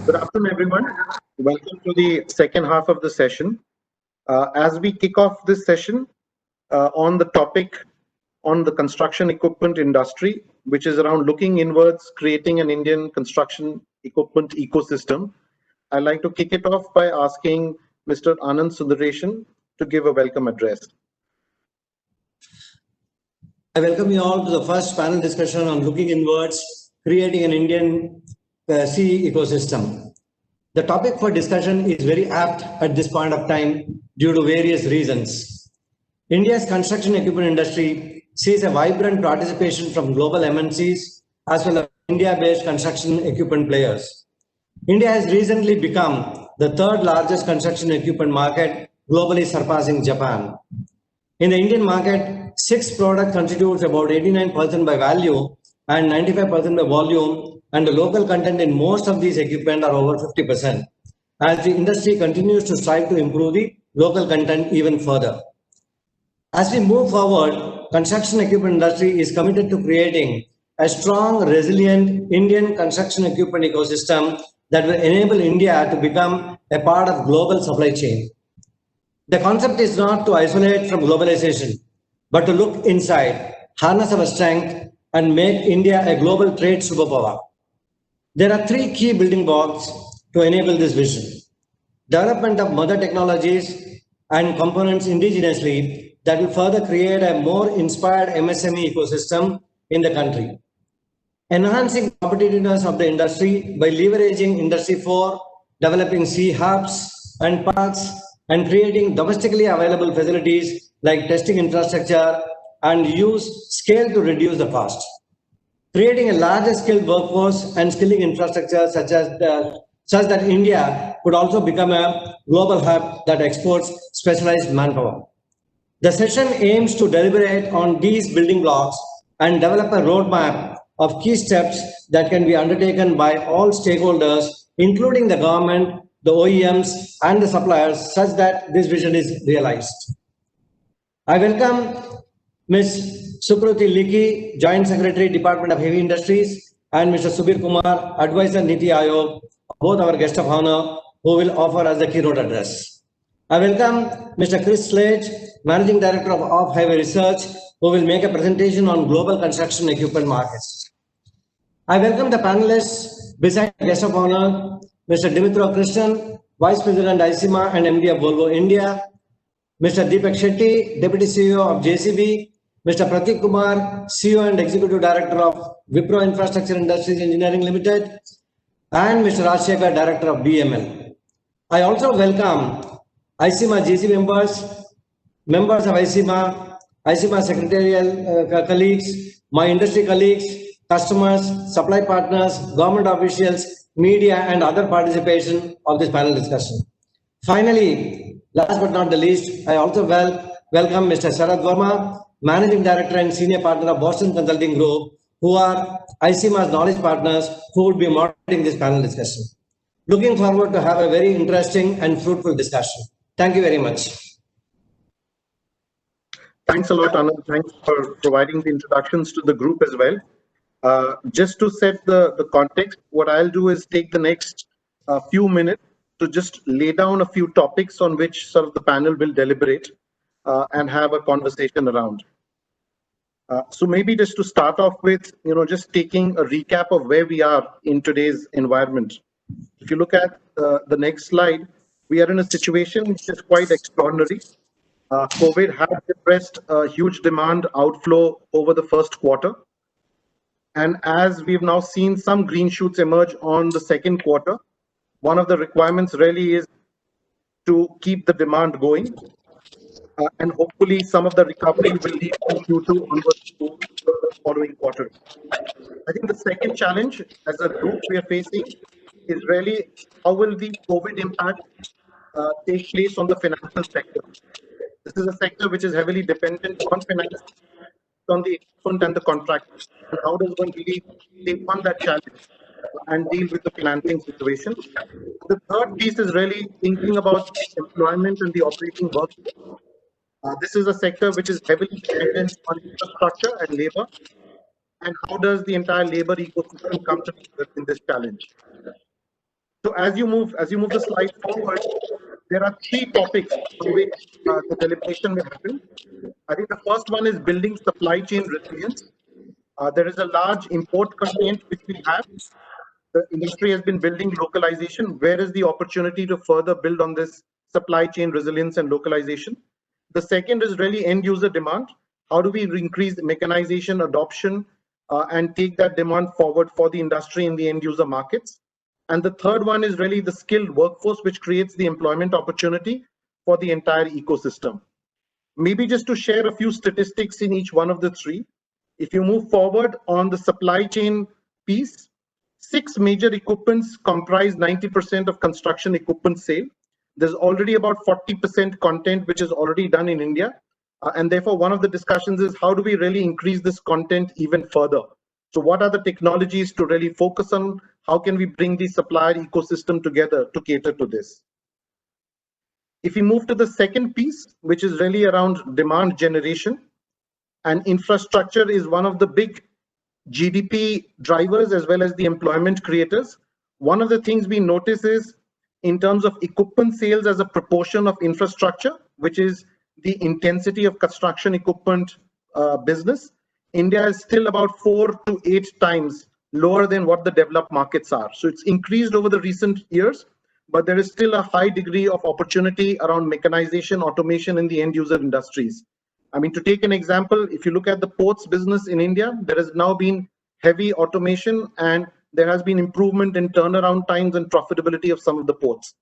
Good afternoon, everyone. Welcome to the second half of the session. As we kick off this session on the topic on the construction equipment industry, which is around looking inwards, creating an Indian construction equipment ecosystem, I'd like to kick it off by asking Mr. Anand Sundaresan to give a welcome address. I welcome you all to the first panel discussion on looking inwards, creating an Indian CE ecosystem. The topic for discussion is very apt at this point of time due to various reasons. India's construction equipment industry sees a vibrant participation from global MNCs as well as India-based construction equipment players. India has recently become the third largest construction equipment market, globally surpassing Japan. In the Indian market, 6 products constitutes about 89% by value and 95% by volume, and the local content in most of these equipment are over 50%, as the industry continues to strive to improve the local content even further. As we move forward, construction equipment industry is committed to creating a strong, resilient Indian construction equipment ecosystem that will enable India to become a part of global supply chain. The concept is not to isolate from globalization, but to look inside, harness our strength, and make India a global trade superpower. There are 3 key building blocks to enable this vision. Development of mother technologies and components indigenously that will further create a more inspired MSME ecosystem in the country. Enhancing competitiveness of the industry by leveraging Industry 4, developing C hubs and parks, and creating domestically available facilities like testing infrastructure and use scale to reduce the cost. Creating a larger skilled workforce and skilling infrastructure such that India could also become a global hub that exports specialized manpower. The session aims to deliberate on these building blocks and develop a roadmap of key steps that can be undertaken by all stakeholders, including the government, the OEMs, and the suppliers, such that this vision is realized. I welcome Ms. Sukriti Likhi, Joint Secretary, Department of Heavy Industries, and Mr. Subir Kumar, Advisor, Niti Aayog, both our guest of honor, who will offer us the keynote address. I welcome Mr. Chris Slade, Managing Director of Off-Highway Research, who will make a presentation on global construction equipment markets. I welcome the panelists beside the guest of honor, Mr. Dimitro Krishnan, Vice President ICEMA and MD of Volvo India, Mr. Deepak Shetty, Deputy CEO of JCB, Mr. Pratik Kumar, CEO and Executive Director of Wipro Infrastructure Industries Engineering Limited, and Mr. Rajshekhar, Director of BML. I also welcome ICEMA GC members of ICEMA secretarial colleagues, my industry colleagues, customers, supply partners, government officials, media, and other participation of this panel discussion. Finally, last but not the least, I also welcome Mr. Sharad Verma, Managing Director and Senior Partner of Boston Consulting Group, who are ICEMA's knowledge partners who will be moderating this panel discussion. Looking forward to have a very interesting and fruitful discussion. Thank you very much. Thanks a lot, Anand. Thanks for providing the introductions to the group as well. Just to set the context, what I'll do is take the next few minutes to just lay down a few topics on which sort of the panel will deliberate and have a conversation around. So maybe just to start off with, just taking a recap of where we are in today's environment. If you look at the next slide, we are in a situation which is quite extraordinary. COVID has depressed a huge demand outflow over the first quarter. And as we've now seen some green shoots emerge on the second quarter, one of the requirements really is to keep the demand going. And hopefully some of the recovery will lead to Q2 onwards to the following quarter. I think the second challenge as a group we are facing is really how will the COVID impact take place on the financial sector. This is a sector which is heavily dependent on finance, on the equipment and the contract. And how does one really take on that challenge and deal with the financing situation? The third piece is really thinking about employment and the operating workforce. This is a sector which is heavily dependent on infrastructure and labor. And how does the entire labor ecosystem come together in this challenge? So as you move the slide forward, there are three topics on which the deliberation will happen. I think the first one is building supply chain resilience. There is a large import constraint which we have. The industry has been building localization. Where is the opportunity to further build on this supply chain resilience and localization? The second is really end user demand. How do we increase mechanization adoption and take that demand forward for the industry in the end user markets? And the third one is really the skilled workforce, which creates the employment opportunity for the entire ecosystem. Maybe just to share a few statistics in each one of the three. If you move forward on the supply chain piece, 6 major equipments comprise 90% of construction equipment sale. There's already about 40% content which is already done in India. And therefore, one of the discussions is how do we really increase this content even further? So what are the technologies to really focus on? How can we bring the supplier ecosystem together to cater to this? If we move to the second piece, which is really around demand generation, and infrastructure is one of the big GDP drivers as well as the employment creators. One of the things we notice is in terms of equipment sales as a proportion of infrastructure, which is the intensity of construction equipment business, India is still about 4 to 8 times lower than what the developed markets are. So it's increased over the recent years, but there is still a high degree of opportunity around mechanization, automation in the end user industries. I mean, to take an example, if you look at the ports business in India, there has now been heavy automation and there has been improvement in turnaround times and profitability of some of the ports.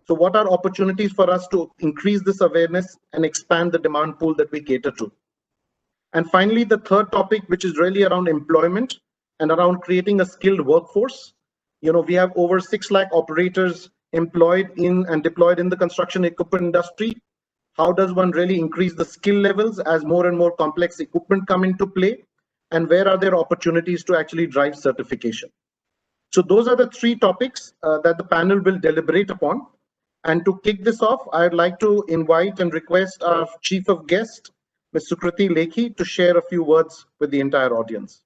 So what are opportunities for us to increase this awareness and expand the demand pool that we cater to? And finally, the third topic, which is really around employment and around creating a skilled workforce. We have over 6 lakh operators employed in and deployed in the construction equipment industry. How does one really increase the skill levels as more and more complex equipment come into play? And where are there opportunities to actually drive certification? So those are the three topics that the panel will deliberate upon. And to kick this off, I'd like to invite and request our Chief of Guest, Ms. Sukriti Lekhi, to share a few words with the entire audience.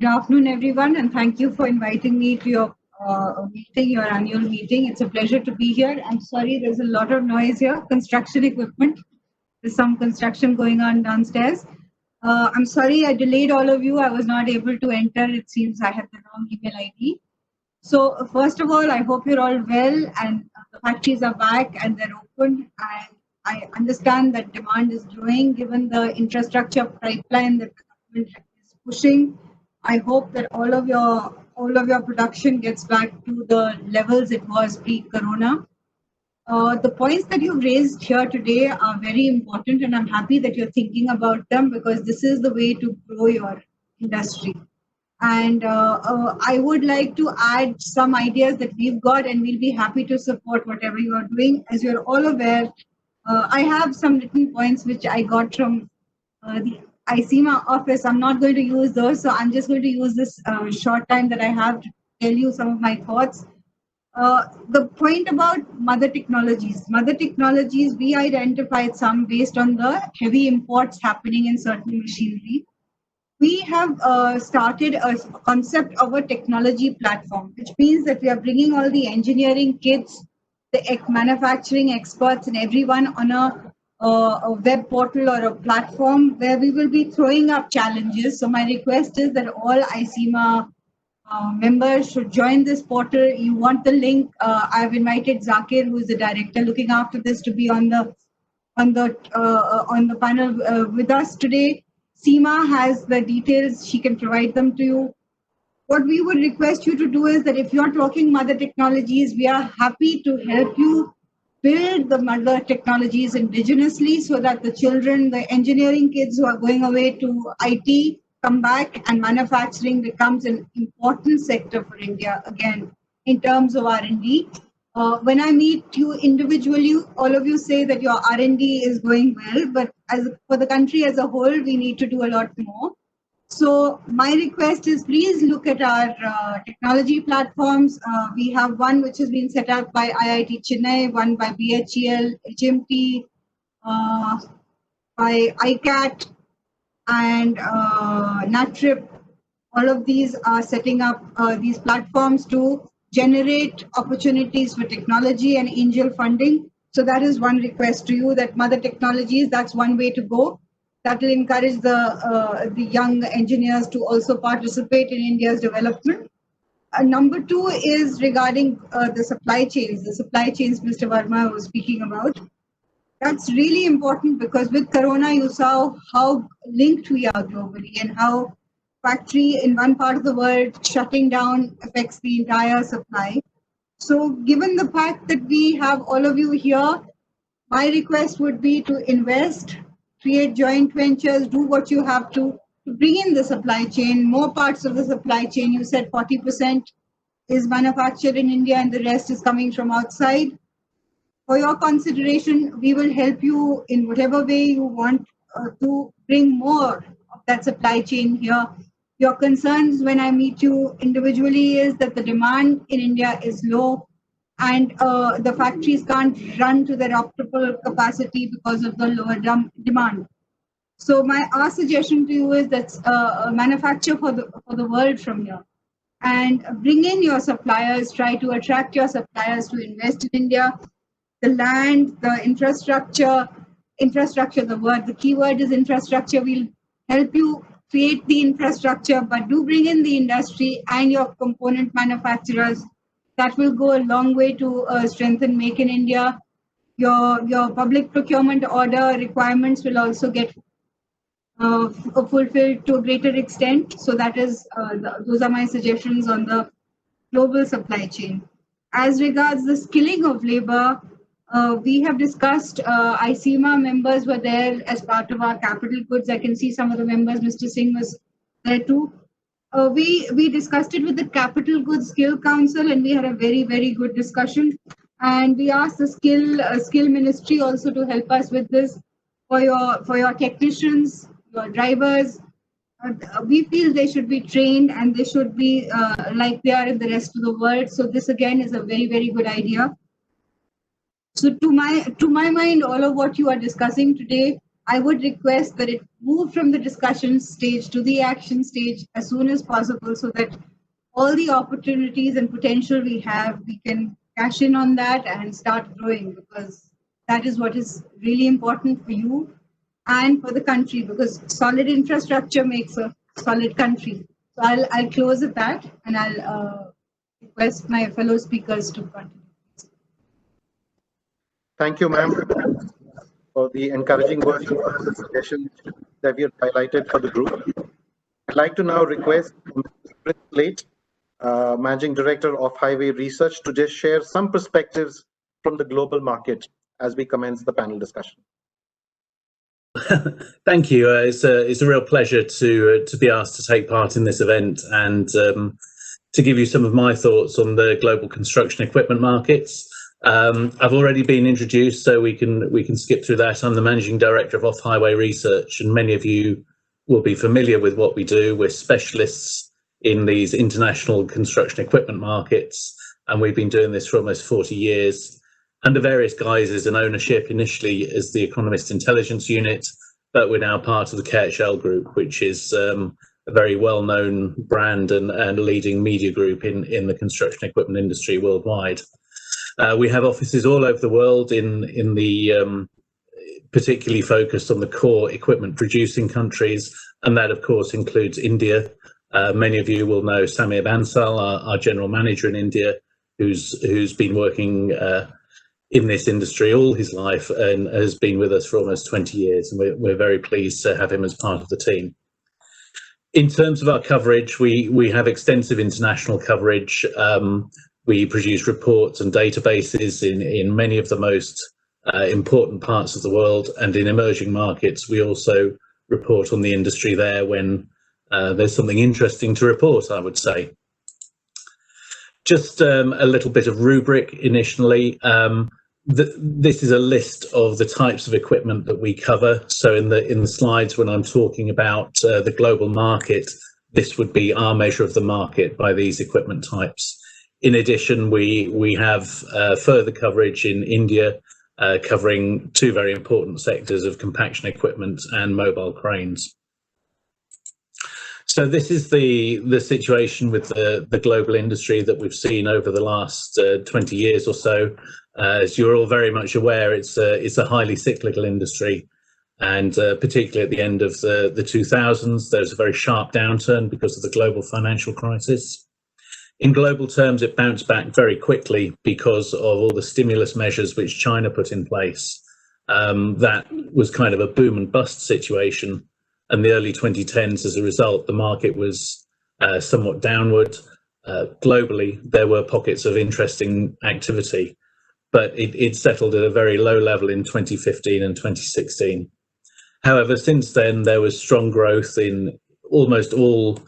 Good afternoon, everyone, and thank you for inviting me to your meeting, your annual meeting. It's a pleasure to be here. I'm sorry, there's a lot of noise here. Construction equipment. There's some construction going on downstairs. I'm sorry I delayed all of you. I was not able to enter. It seems I had the wrong email ID. So first of all, I hope you're all well and the factories are back and they're open. And I understand that demand is growing given the infrastructure pipeline that the government is pushing. I hope that all of your production gets back to the levels it was pre-corona. The points that you've raised here today are very important, and I'm happy that you're thinking about them because this is the way to grow your industry. And I would like to add some ideas that we've got, and we'll be happy to support whatever you are doing. As you're all aware, I have some written points which I got from the ICEMA office. I'm not going to use those, so I'm just going to use this short time that I have to tell you some of my thoughts. The point about mother technologies, we identified some based on the heavy imports happening in certain machinery. We have started a concept of a technology platform, which means that we are bringing all the engineering kids, the manufacturing experts, and everyone on a web portal or a platform where we will be throwing up challenges. So my request is that all ICEMA members should join this portal. You want the link? I've invited Zakir, who is the director looking after this, to be on the panel with us today. Seema has the details; she can provide them to you. What we would request you to do is that if you're talking mother technologies, we are happy to help you build the mother technologies indigenously so that the children, the engineering kids who are going away to IT, come back and manufacturing becomes an important sector for India again in terms of R&D. When I meet you individually, all of you say that your R&D is going well, but for the country as a whole, we need to do a lot more. So my request is please look at our technology platforms. We have one which has been set up by IIT Chennai, one by BHEL, HMT, by ICAT, and NATRIP. All of these are setting up these platforms to generate opportunities for technology and angel funding. So that is one request to you, that Mother Technologies, that's one way to go. That will encourage the young engineers to also participate in India's development. Number two is regarding the supply chains Mr. Verma was speaking about. That's really important because with Corona, you saw how linked we are globally and how factory in one part of the world shutting down affects the entire supply. So given the fact that we have all of you here, my request would be to invest, create joint ventures, do what you have to bring in the supply chain, more parts of the supply chain. You said 40% is manufactured in India and the rest is coming from outside. For your consideration, we will help you in whatever way you want to bring more of that supply chain here. Your concerns when I meet you individually is that the demand in India is low and the factories can't run to their optimal capacity because of the lower demand. So our suggestion to you is that manufacture for the world from here and bring in your suppliers, try to attract your suppliers to invest in India. The land, the infrastructure, the keyword is infrastructure. We'll help you create the infrastructure, but do bring in the industry and your component manufacturers. That will go a long way to strengthen Make in India. Your public procurement order requirements will also get fulfilled to a greater extent. So that is, those are my suggestions on the global supply chain. As regards the skilling of labor, we have discussed, ICEMA members were there as part of our capital goods. I can see some of the members, Mr. Singh was there too. We discussed it with the Capital Goods Skill Council and we had a very, very good discussion. And we asked the skill ministry also to help us with this for your technicians, your drivers. We feel they should be trained and they should be like they are in the rest of the world. So this again is a very, very good idea. So to my mind, all of what you are discussing today, I would request that it move from the discussion stage to the action stage as soon as possible so that all the opportunities and potential we have, we can cash in on that and start growing, because that is what is really important for you and for the country, because solid infrastructure makes a solid country. So I'll close at that and I'll request my fellow speakers to continue. Thank you, ma'am, for the encouraging words and the suggestions that we have highlighted for the group. I'd like to now request Mr. Slate, Managing Director of Highway Research, to just share some perspectives from the global market as we commence the panel discussion. Thank you. It's a real pleasure to be asked to take part in this event and to give you some of my thoughts on the global construction equipment markets. I've already been introduced, so we can skip through that. I'm the Managing Director of Off-Highway Research, and many of you will be familiar with what we do. We're specialists in these international construction equipment markets, and we've been doing this for almost 40 years under various guises and ownership, initially as the Economist Intelligence Unit, but we're now part of the KHL Group, which is a very well-known brand and leading media group in the construction equipment industry worldwide. We have offices all over the world in the particularly focused on the core equipment producing countries, and that of course includes India. Many of you will know Samir Bansal, our general manager in India, who's been working in this industry all his life and has been with us for almost 20 years, and we're very pleased to have him as part of the team. In terms of our coverage, we have extensive international coverage. We produce reports and databases in many of the most important parts of the world, and in emerging markets we also report on the industry there when there's something interesting to report, I would say. Just a little bit of rubric initially. This is a list of the types of equipment that we cover. So in the slides when I'm talking about the global market, this would be our measure of the market by these equipment types. In addition, we have further coverage in India, covering two very important sectors of compaction equipment and mobile cranes. So this is the situation with the global industry that we've seen over the last 20 years or so. As you're all very much aware, it's a highly cyclical industry, and particularly at the end of the 2000s, there was a very sharp downturn because of the global financial crisis. In global terms, it bounced back very quickly because of all the stimulus measures which China put in place. That was kind of a boom and bust situation. And the early 2010s, as a result, the market was somewhat downward. Globally, there were pockets of interesting activity, but it settled at a very low level in 2015 and 2016. However, since then, there was strong growth in almost all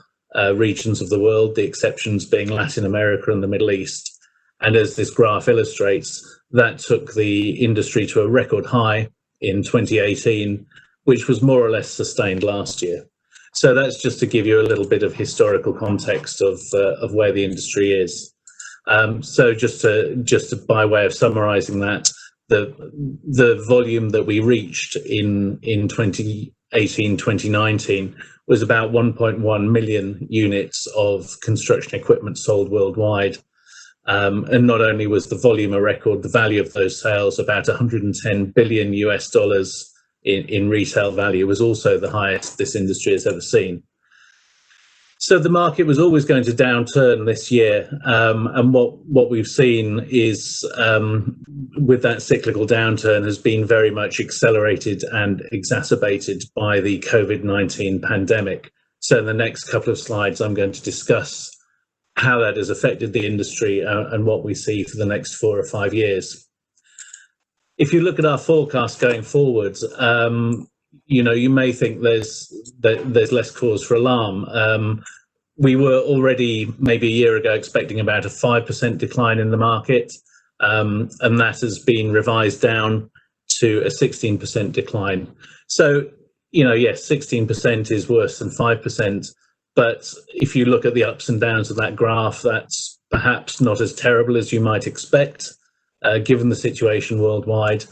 regions of the world, the exceptions being Latin America and the Middle East. And as this graph illustrates, that took the industry to a record high in 2018, which was more or less sustained last year. So that's just to give you a little bit of historical context of where the industry is. So just to by way of summarising that, the volume that we reached in 2018, 2019 was about 1.1 million units of construction equipment sold worldwide. And not only was the volume a record, the value of those sales, about 110 billion US dollars in retail value, was also the highest this industry has ever seen. So the market was always going to downturn this year, and what we've seen is, with that cyclical downturn, has been very much accelerated and exacerbated by the COVID-19 pandemic. So in the next couple of slides, I'm going to discuss how that has affected the industry and what we see for the next 4 or 5 years. If you look at our forecast going forward, you may think there's less cause for alarm. We were already maybe a year ago expecting about a 5% decline in the market, and that has been revised down to a 16% decline. So, yes, 16% is worse than 5%, but if you look at the ups and downs of that graph, that's perhaps not as terrible as you might expect, given the situation worldwide.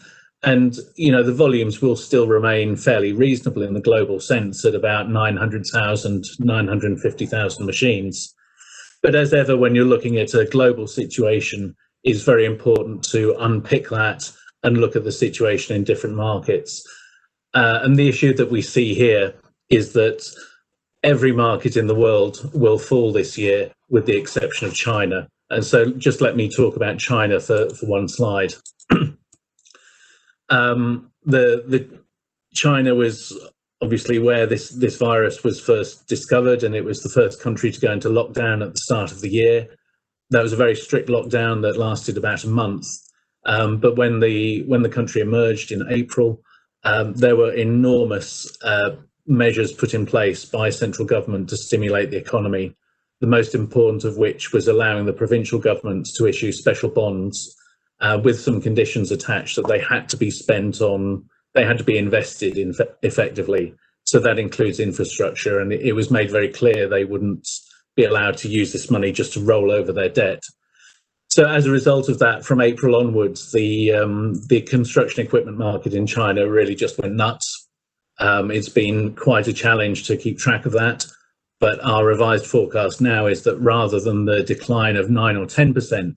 And, the volumes will still remain fairly reasonable in the global sense at about 900,000, 950,000 machines. But as ever, when you're looking at a global situation, it's very important to unpick that and look at the situation in different markets. And the issue that we see here is that every market in the world will fall this year, with the exception of China. And so just let me talk about China for one slide. China was obviously where this virus was first discovered, and it was the first country to go into lockdown at the start of the year. That was a very strict lockdown that lasted about a month. But when the country emerged in April, there were enormous measures put in place by central government to stimulate the economy, the most important of which was allowing the provincial governments to issue special bonds with some conditions attached that they had to be spent on, they had to be invested in effectively. So that includes infrastructure, and it was made very clear they wouldn't be allowed to use this money just to roll over their debt. So as a result of that, from April onwards, the construction equipment market in China really just went nuts. It's been quite a challenge to keep track of that, but our revised forecast now is that rather than the decline of 9 or 10%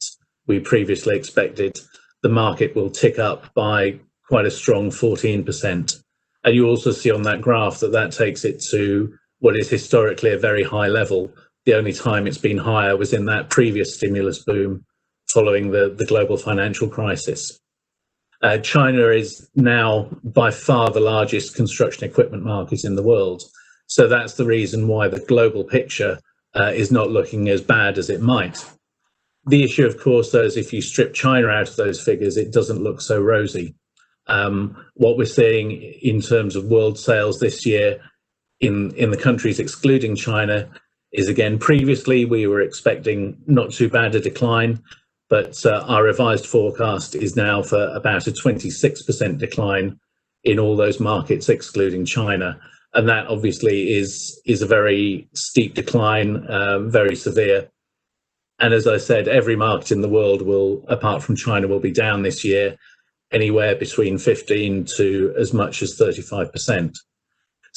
we previously expected, the market will tick up by quite a strong 14%. And you also see on that graph that takes it to what is historically a very high level. The only time it's been higher was in that previous stimulus boom following the global financial crisis. China is now by far the largest construction equipment market in the world. So that's the reason why the global picture is not looking as bad as it might. The issue, of course, though, is if you strip China out of those figures, it doesn't look so rosy. What we're seeing in terms of world sales this year in the countries excluding China is, again, previously we were expecting not too bad a decline, but our revised forecast is now for about a 26% decline in all those markets excluding China. And that obviously is a very steep decline, very severe. And as I said, every market in the world will, apart from China, will be down this year, anywhere between 15 to as much as 35%.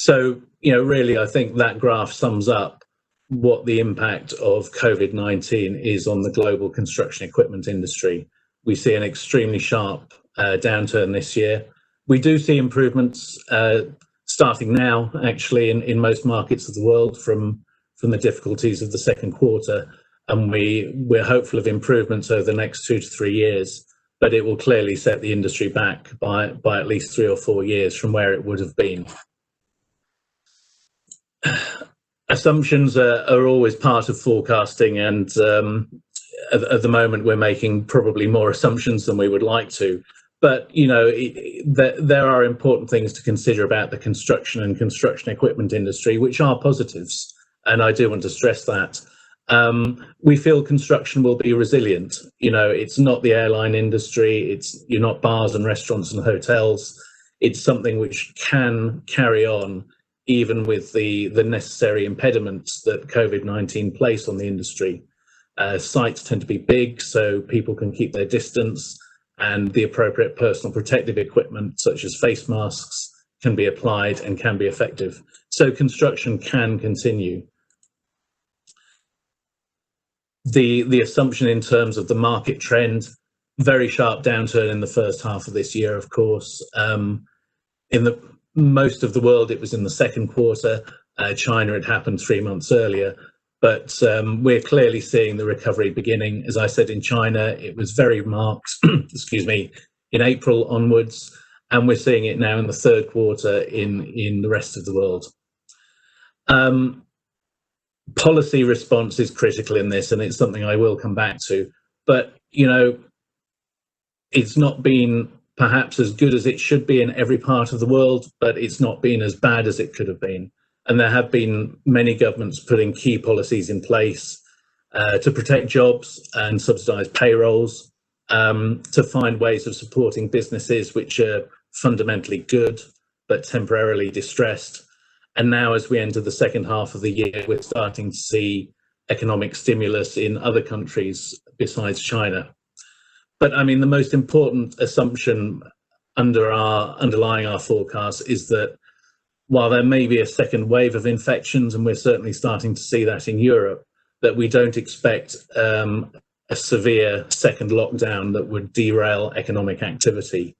So, really, I think that graph sums up what the impact of COVID-19 is on the global construction equipment industry. We see an extremely sharp downturn this year. We do see improvements starting now, actually, in most markets of the world from the difficulties of the second quarter. And we're hopeful of improvements over the next 2 to 3 years, but it will clearly set the industry back by at least 3 or 4 years from where it would have been. Assumptions are always part of forecasting, and at the moment we're making probably more assumptions than we would like to. But there are important things to consider about the construction and construction equipment industry, which are positives, and I do want to stress that. We feel construction will be resilient. It's not the airline industry, you're not bars and restaurants and hotels. It's something which can carry on even with the necessary impediments that COVID-19 placed on the industry. Sites tend to be big, so people can keep their distance, and the appropriate personal protective equipment, such as face masks, can be applied and can be effective. So construction can continue. The assumption in terms of the market trend, very sharp downturn in the first half of this year, of course. In most of the world, it was in the second quarter. China had happened 3 months earlier, but we're clearly seeing the recovery beginning. As I said, in China, it was very marked, excuse me, in April onwards, and we're seeing it now in the third quarter in the rest of the world. Policy response is critical in this, and it's something I will come back to. But, it's not been perhaps as good as it should be in every part of the world, but it's not been as bad as it could have been. And there have been many governments putting key policies in place to protect jobs and subsidise payrolls, to find ways of supporting businesses which are fundamentally good but temporarily distressed. And now, as we enter the second half of the year, we're starting to see economic stimulus in other countries besides China. But I mean, the most important assumption underlying our forecast is that while there may be a second wave of infections, and we're certainly starting to see that in Europe, that we don't expect a severe second lockdown that would derail economic activity.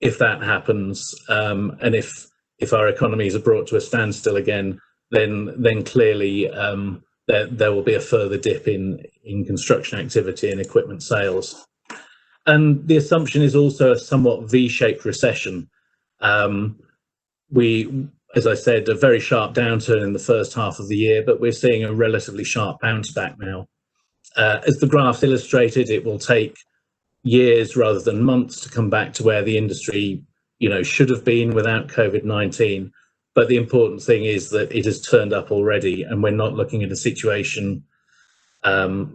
If that happens, and if our economies are brought to a standstill again, then clearly there will be a further dip in construction activity and equipment sales. And the assumption is also a somewhat V-shaped recession. As I said, a very sharp downturn in the first half of the year, but we're seeing a relatively sharp bounce back now. As the graphs illustrated, it will take years rather than months to come back to where the industry should have been without COVID-19. But the important thing is that it has turned up already, and we're not looking at a situation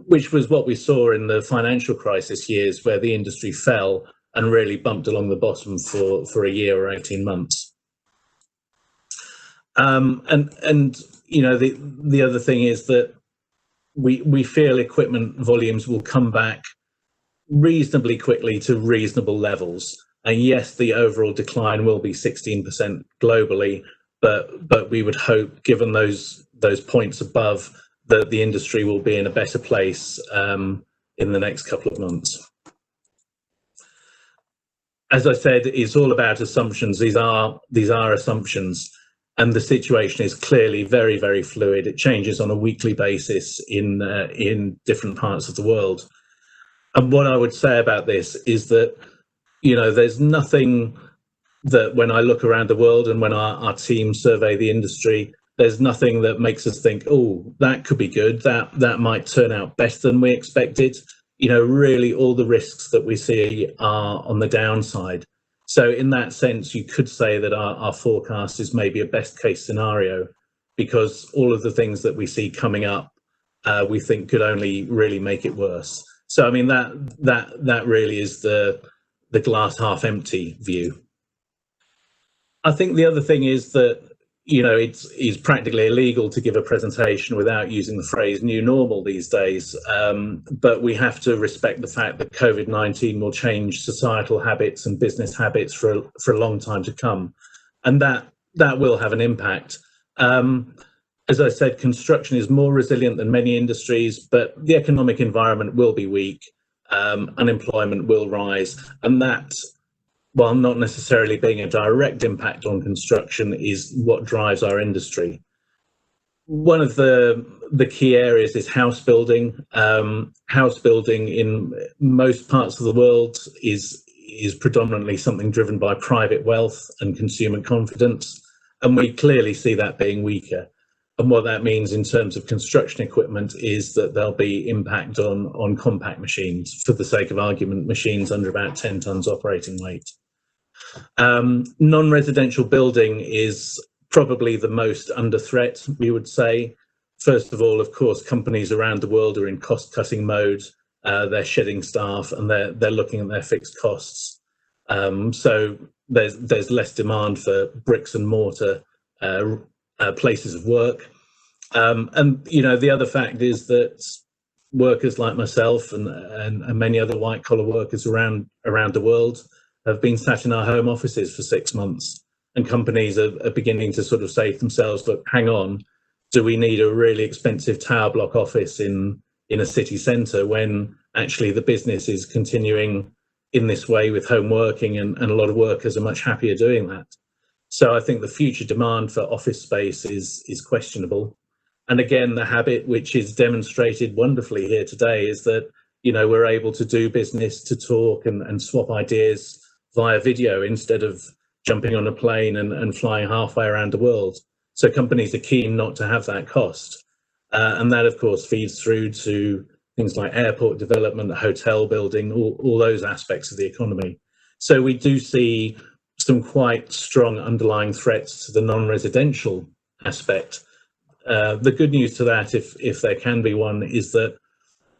which was what we saw in the financial crisis years, where the industry fell and really bumped along the bottom for a year or 18 months. The other thing is that we feel equipment volumes will come back reasonably quickly to reasonable levels. And yes, the overall decline will be 16% globally, but we would hope, given those points above, that the industry will be in a better place in the next couple of months. As I said, it's all about assumptions. These are assumptions, and the situation is clearly very, very fluid. It changes on a weekly basis in different parts of the world. And what I would say about this is that there's nothing that, when I look around the world and when our team survey the industry, there's nothing that makes us think, oh, that could be good, that might turn out better than we expected. Really all the risks that we see are on the downside. So in that sense, you could say that our forecast is maybe a best case scenario, because all of the things that we see coming up, we think could only really make it worse. So I mean, that really is the glass half empty view. I think the other thing is that it's practically illegal to give a presentation without using the phrase new normal these days, but we have to respect the fact that COVID-19 will change societal habits and business habits for a long time to come, and that that will have an impact. As I said, construction is more resilient than many industries, but the economic environment will be weak. Unemployment will rise, and that, while not necessarily being a direct impact on construction, is what drives our industry. One of the key areas is house building. House building in most parts of the world is predominantly something driven by private wealth and consumer confidence, and we clearly see that being weaker. And what that means in terms of construction equipment is that there'll be impact on compact machines, for the sake of argument, machines under about 10 tons operating weight. Non-residential building is probably the most under threat, we would say. First of all, of course, companies around the world are in cost-cutting mode. They're shedding staff and they're looking at their fixed costs. So there's less demand for bricks and mortar places of work. And you know, the other fact is that workers like myself and many other white collar workers around the world have been sat in our home offices for 6 months, and companies are beginning to sort of say to themselves, look, hang on, do we need a really expensive tower block office in a city centre when actually the business is continuing in this way with home working, and a lot of workers are much happier doing that. So I think the future demand for office space is questionable. And again, the habit, which is demonstrated wonderfully here today, is that, you know, we're able to do business, to talk and swap ideas via video instead of jumping on a plane and flying halfway around the world. So companies are keen not to have that cost. And that, of course, feeds through to things like airport development, hotel building, all those aspects of the economy. So we do see some quite strong underlying threats to the non-residential aspect. The good news to that, if there can be one, is that,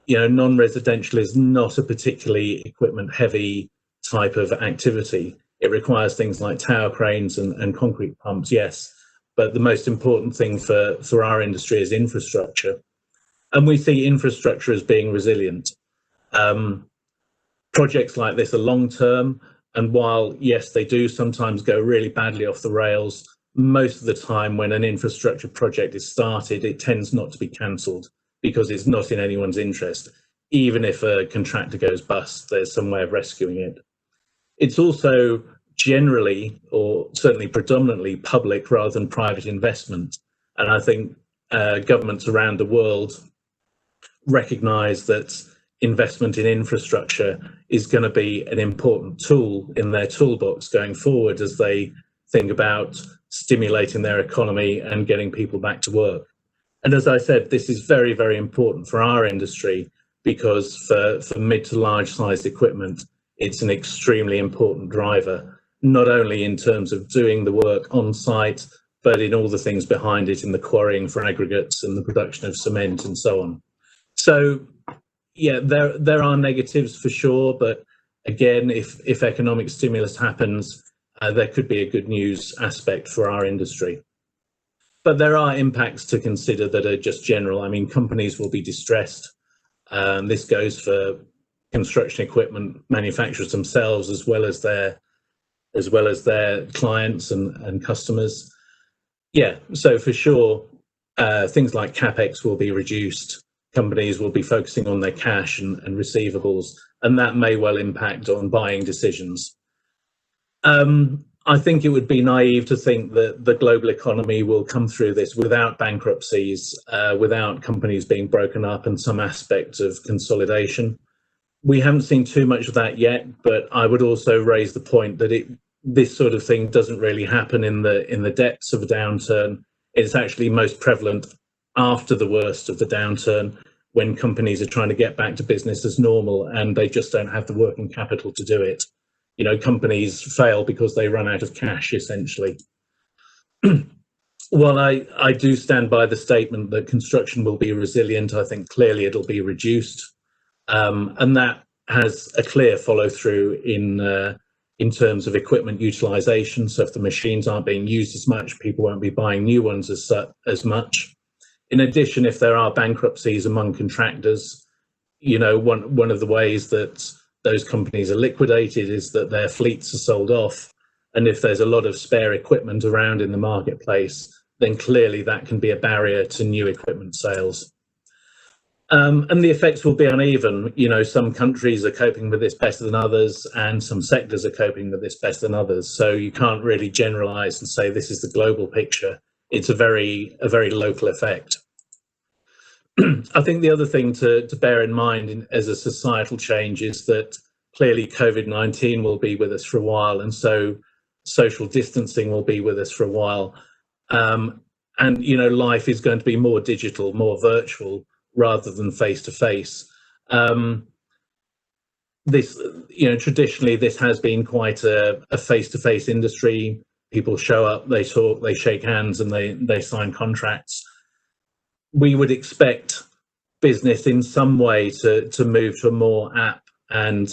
you know, non-residential is not a particularly equipment-heavy type of activity. It requires things like tower cranes and concrete pumps, yes, but the most important thing for our industry is infrastructure. And we see infrastructure as being resilient. Projects like this are long-term, and while, yes, they do sometimes go really badly off the rails, most of the time when an infrastructure project is started, it tends not to be cancelled because it's not in anyone's interest. Even if a contractor goes bust, there's some way of rescuing it. It's also generally, or certainly predominantly, public rather than private investment. And I think governments around the world recognise that investment in infrastructure is going to be an important tool in their toolbox going forward as they think about stimulating their economy and getting people back to work. And as I said, this is very, very important for our industry because for mid to large sized equipment, it's an extremely important driver, not only in terms of doing the work on site, but in all the things behind it, in the quarrying for aggregates and the production of cement and so on. So, yeah, there are negatives for sure, but again, if economic stimulus happens, there could be a good news aspect for our industry. But there are impacts to consider that are just general. I mean, companies will be distressed. This goes for construction equipment manufacturers themselves, as well as their clients and customers. Yeah, so for sure, things like CapEx will be reduced. Companies will be focusing on their cash and receivables, and that may well impact on buying decisions. I think it would be naive to think that the global economy will come through this without bankruptcies, without companies being broken up and some aspect of consolidation. We haven't seen too much of that yet, but I would also raise the point that this sort of thing doesn't really happen in the depths of a downturn. It's actually most prevalent after the worst of the downturn, when companies are trying to get back to business as normal and they just don't have the working capital to do it. You know, companies fail because they run out of cash, essentially. Well, I do stand by the statement that construction will be resilient. I think clearly it'll be reduced. And that has a clear follow through in terms of equipment utilization. So if the machines aren't being used as much, people won't be buying new ones as much. In addition, if there are bankruptcies among contractors, you know, one of the ways that those companies are liquidated is that their fleets are sold off, And if there's a lot of spare equipment around in the marketplace, then clearly that can be a barrier to new equipment sales. And the effects will be uneven. You know, some countries are coping with this better than others, and some sectors are coping with this better than others. So you can't really generalize and say this is the global picture. It's a very local effect. I think the other thing to bear in mind as a societal change is that clearly COVID-19 will be with us for a while, and so social distancing will be with us for a while. And, you know, life is going to be more digital, more virtual, rather than face-to-face. This, you know, traditionally this has been quite a face-to-face industry. People show up, they talk, they shake hands, and they sign contracts. We would expect business in some way to move to a more app and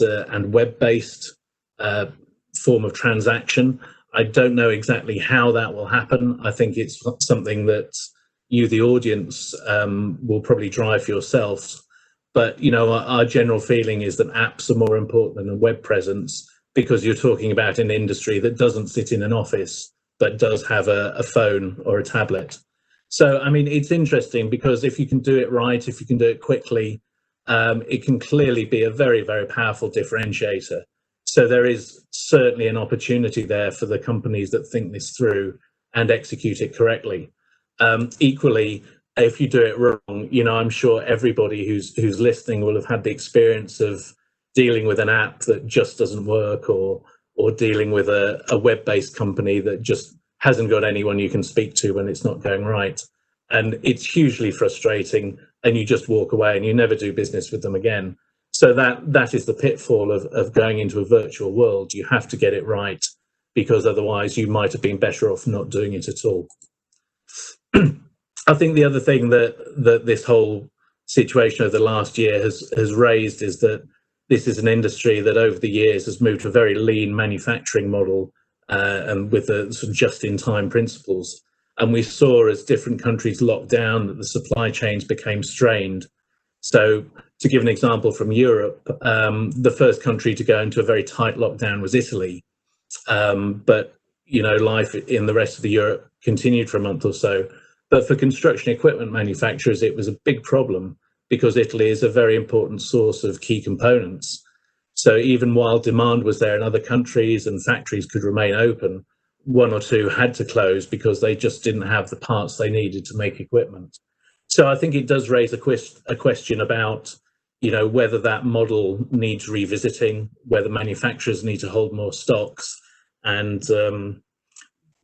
web-based form of transaction. I don't know exactly how that will happen. I think it's something that you, the audience, will probably drive for yourselves. But, you know, our general feeling is that apps are more important than a web presence, because you're talking about an industry that doesn't sit in an office, but does have a phone or a tablet. So, I mean, it's interesting because if you can do it right, if you can do it quickly, it can clearly be a very, very powerful differentiator. So there is certainly an opportunity there for the companies that think this through and execute it correctly. Equally, if you do it wrong, you know, I'm sure everybody who's listening will have had the experience of dealing with an app that just doesn't work, or dealing with a web-based company that just hasn't got anyone you can speak to when it's not going right. And it's hugely frustrating, and you just walk away and you never do business with them again. So that is the pitfall of going into a virtual world. You have to get it right, because otherwise you might have been better off not doing it at all. I think the other thing that this whole situation of the last year has raised is that this is an industry that over the years has moved to a very lean manufacturing model, and with the sort of just-in-time principles. And we saw as different countries locked down that the supply chains became strained. So to give an example from Europe, the first country to go into a very tight lockdown was Italy. But, you know, life in the rest of the Europe continued for a month or so. But for construction equipment manufacturers, it was a big problem, because Italy is a very important source of key components. So even while demand was there in other countries and factories could remain open, one or two had to close because they just didn't have the parts they needed to make equipment. So I think it does raise a question about, you know, whether that model needs revisiting, whether manufacturers need to hold more stocks, and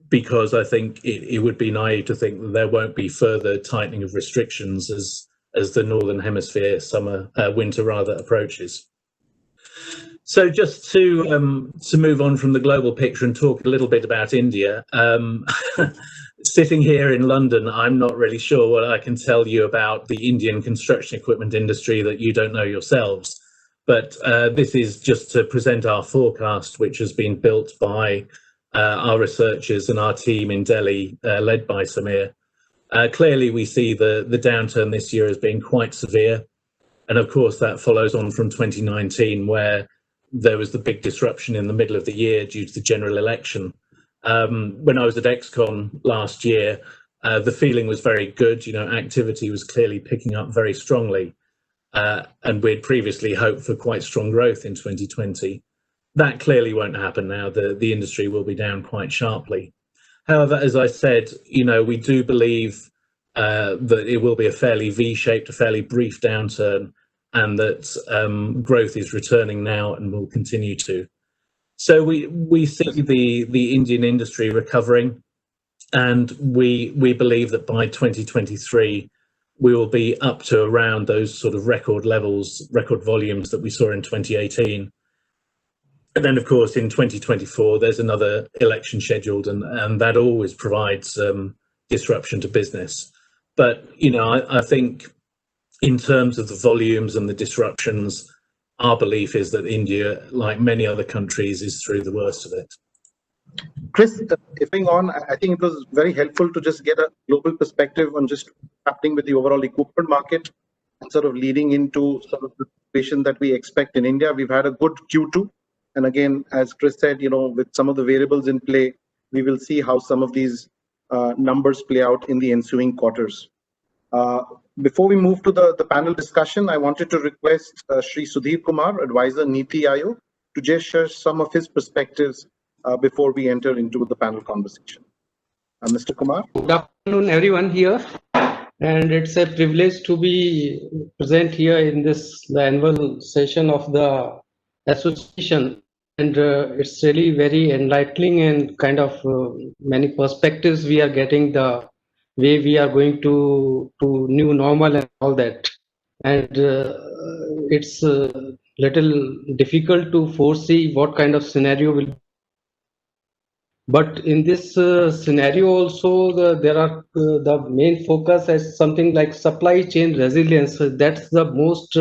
because I think it would be naive to think that there won't be further tightening of restrictions as the Northern Hemisphere winter rather approaches. So just to move on from the global picture and talk a little bit about India, sitting here in London, I'm not really sure what I can tell you about the Indian construction equipment industry that you don't know yourselves. But this is just to present our forecast, which has been built by our researchers and our team in Delhi, led by Samir. Clearly, we see the downturn this year as being quite severe. And of course, that follows on from 2019, where there was the big disruption in the middle of the year due to the general election. When I was at EXCON last year, the feeling was very good. You know, activity was clearly picking up very strongly. And we'd previously hoped for quite strong growth in 2020. That clearly won't happen now. The industry will be down quite sharply. However, as I said, you know, we do believe that it will be a fairly V-shaped, a fairly brief downturn, and that growth is returning now and will continue to. So we see the Indian industry recovering, and we believe that by 2023 we will be up to around those sort of record levels, record volumes that we saw in 2018. And then, of course, in 2024, there's another election scheduled, and that always provides disruption to business. But, you know, I think in terms of the volumes and the disruptions, our belief is that India, like many other countries, is through the worst of it. Chris, moving on, I think it was very helpful to just get a global perspective on just what's happening with the overall equipment market and sort of leading into sort of the situation that we expect in India. We've had a good Q2. And again, as Chris said, with some of the variables in play, we will see how some of these numbers play out in the ensuing quarters. Before we move to the panel discussion, I wanted to request Shri Sudhir Kumar, advisor NITI Aayog, to just share some of his perspectives before we enter into the panel conversation. Mr. Kumar. Good afternoon, everyone here. And it's a privilege to be present here in the annual session of the association. And it's really very enlightening and kind of many perspectives we are getting, the way we are going to new normal and all that. And it's a little difficult to foresee what kind of scenario will. But in this scenario also, there are the main focus as something like supply chain resilience. That's the most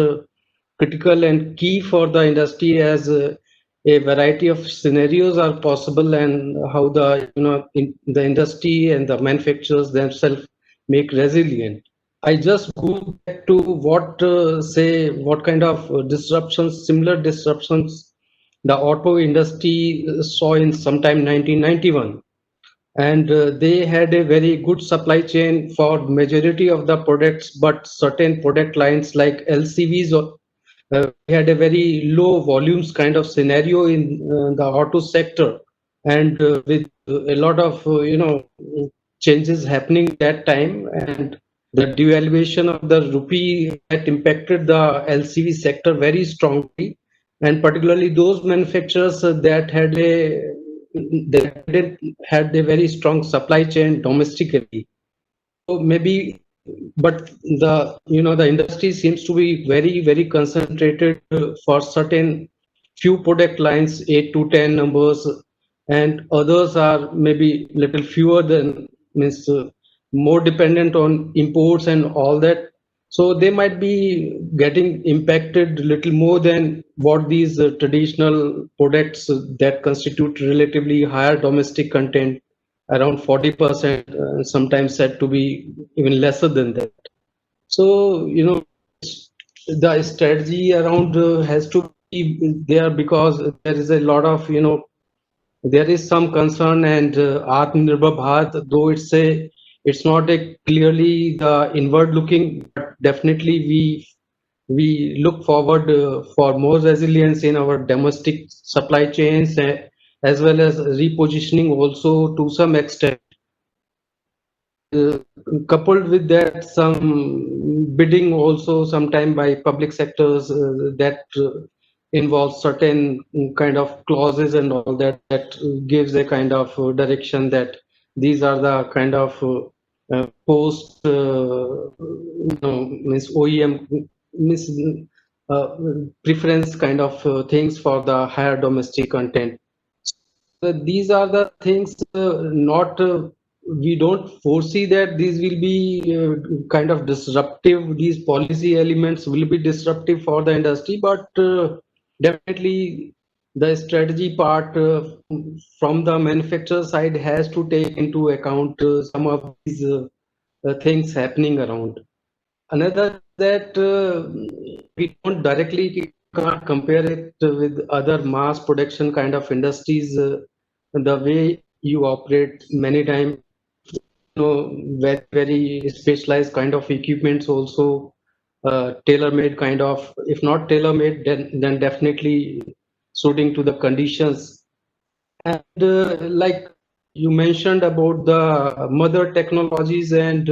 critical and key for the industry, as a variety of scenarios are possible, and how the the industry and the manufacturers themselves make resilient. I just go back to what say what kind of disruptions, similar disruptions the auto industry saw in sometime 1991, and they had a very good supply chain for majority of the products, but certain product lines like LCVs had a very low volumes kind of scenario in the auto sector, and with a lot of changes happening that time, and the devaluation of the rupee that impacted the LCV sector very strongly, and particularly those manufacturers that had a very strong supply chain domestically. So maybe, but the industry seems to be very concentrated for certain few product lines, 8 to 10 numbers, and others are maybe little fewer than, means more dependent on imports and all that. So they might be getting impacted a little more than what these traditional products that constitute relatively higher domestic content, around 40%, sometimes said to be even lesser than that. So, the strategy around has to be there, because there is a lot of, there is some concern, and Atmanirbhar Bharat, though it's not a clearly the inward looking, but definitely we look forward for more resilience in our domestic supply chains, as well as repositioning also to some extent. Coupled with that, some bidding also sometime by public sectors that involves certain kind of clauses and all that gives a kind of direction that these are the kind of post means OEM means preference kind of things for the higher domestic content. So these are the things not we don't foresee that these will be kind of disruptive. These policy elements will be disruptive for the industry, but definitely the strategy part from the manufacturer side has to take into account some of these things happening around. Another that we don't directly can't compare it with other mass production kind of industries. The way you operate many times, very specialized kind of equipments also, tailor-made kind of, if not tailor-made, then definitely suiting to the conditions. And like you mentioned about the mother technologies, and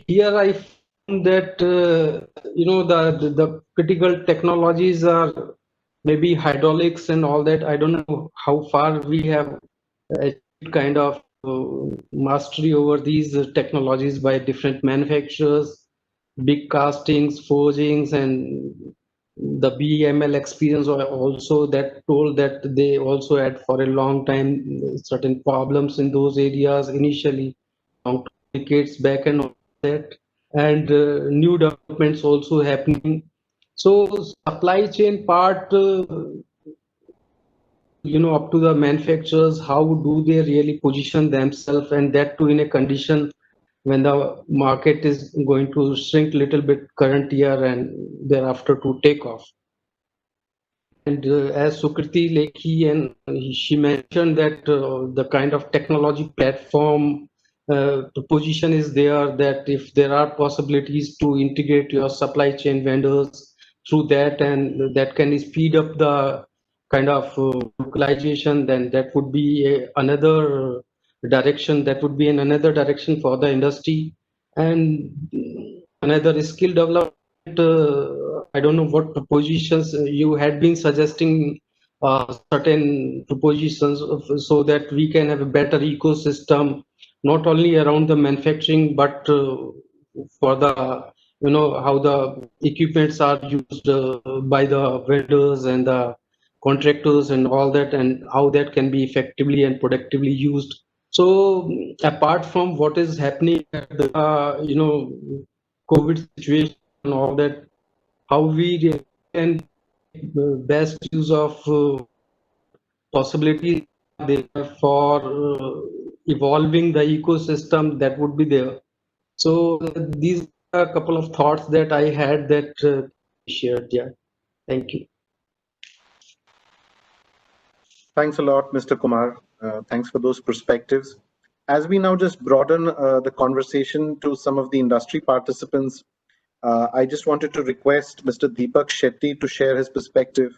here I found that the critical technologies are maybe hydraulics and all that. I don't know how far we have achieved kind of mastery over these technologies by different manufacturers, big castings, forgings, and the BML experience also that told that they also had for a long time certain problems in those areas initially, long decades back and all that, and new developments also happening. So supply chain part, up to the manufacturers, how do they really position themselves, and that too in a condition when the market is going to shrink a little bit current year and thereafter to take off. And as Sukriti Lekhi and she mentioned that the kind of technology platform proposition is there, that if there are possibilities to integrate your supply chain vendors through that, and that can speed up the kind of localization, then that would be another direction. That would be in another direction for the industry. And another skill development. I don't know what propositions you had been suggesting, certain propositions so that we can have a better ecosystem, not only around the manufacturing, but for the, how the equipments are used by the vendors and the contractors and all that, and how that can be effectively and productively used. So apart from what is happening at the, COVID situation and all that, how we can make the best use of possibilities there for evolving the ecosystem that would be there. So these are a couple of thoughts that I had that shared. Yeah, thank you. Thanks a lot, Mr. Kumar. Thanks for those perspectives. As we now just broaden the conversation to some of the industry participants, I just wanted to request Mr. Deepak Shetty to share his perspective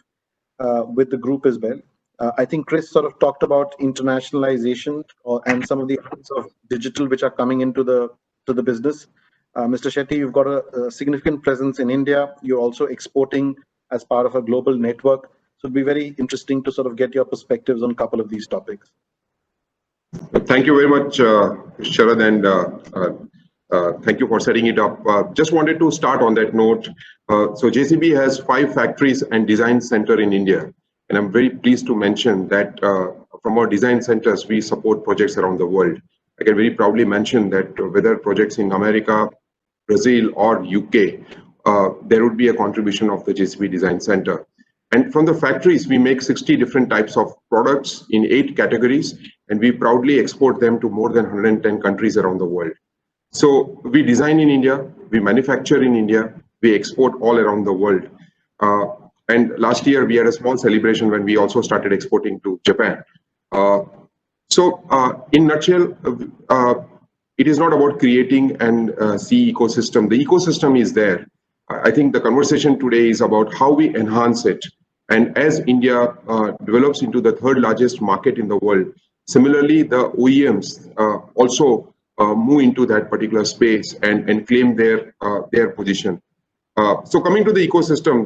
with the group as well. I think Chris sort of talked about internationalization and some of the elements of digital which are coming into the business. Mr. Shetty, you've got a significant presence in India. You're also exporting as part of a global network. So it'd be very interesting to sort of get your perspectives on a couple of these topics. Thank you very much, Sharad, and thank you for setting it up. Just wanted to start on that note. So JCB has 5 factories and design center in India, and I'm very pleased to mention that from our design centers, we support projects around the world. I can very proudly mention that whether projects in America, Brazil, or UK, there would be a contribution of the JCB Design Center. And from the factories, we make 60 different types of products in 8 categories, and we proudly export them to more than 110 countries around the world. So we design in India, we manufacture in India, we export all around the world. And last year, we had a small celebration when we also started exporting to Japan. In nutshell, it is not about creating an CE ecosystem. The ecosystem is there. I think the conversation today is about how we enhance it. And as India develops into the 3rd largest market in the world, similarly, the OEMs also move into that particular space and claim their position. So coming to the ecosystem,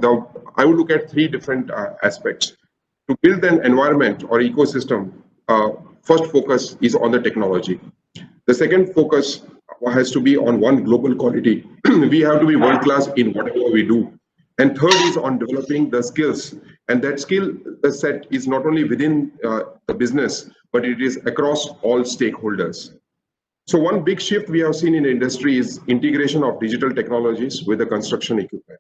I would look at 3 different aspects. To build an environment or ecosystem, first focus is on the technology. The second focus has to be on one, global quality. We have to be world class in whatever we do. And third is on developing the skills. And that skill set is not only within the business, but it is across all stakeholders. So one big shift we have seen in the industry is integration of digital technologies with the construction equipment.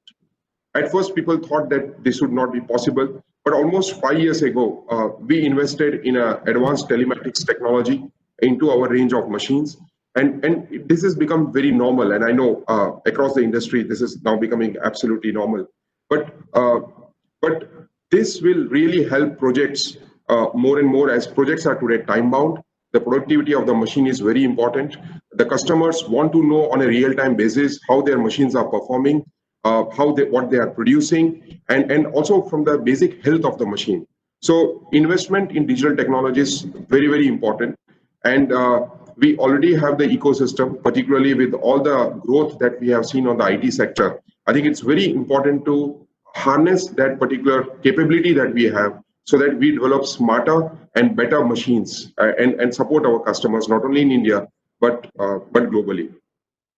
At first, people thought that this would not be possible, but almost 5 years ago, we invested in an advanced telematics technology into our range of machines. And this has become very normal. And I know across the industry, this is now becoming absolutely normal. But this will really help projects more and more, as projects are today time-bound. The productivity of the machine is very important. The customers want to know on a real-time basis how their machines are performing, what they are producing, and also from the basic health of the machine. So investment in digital technology is very, very important. And we already have the ecosystem, particularly with all the growth that we have seen on the IT sector. I think it's very important to harness that particular capability that we have so that we develop smarter and better machines and support our customers, not only in India, but globally.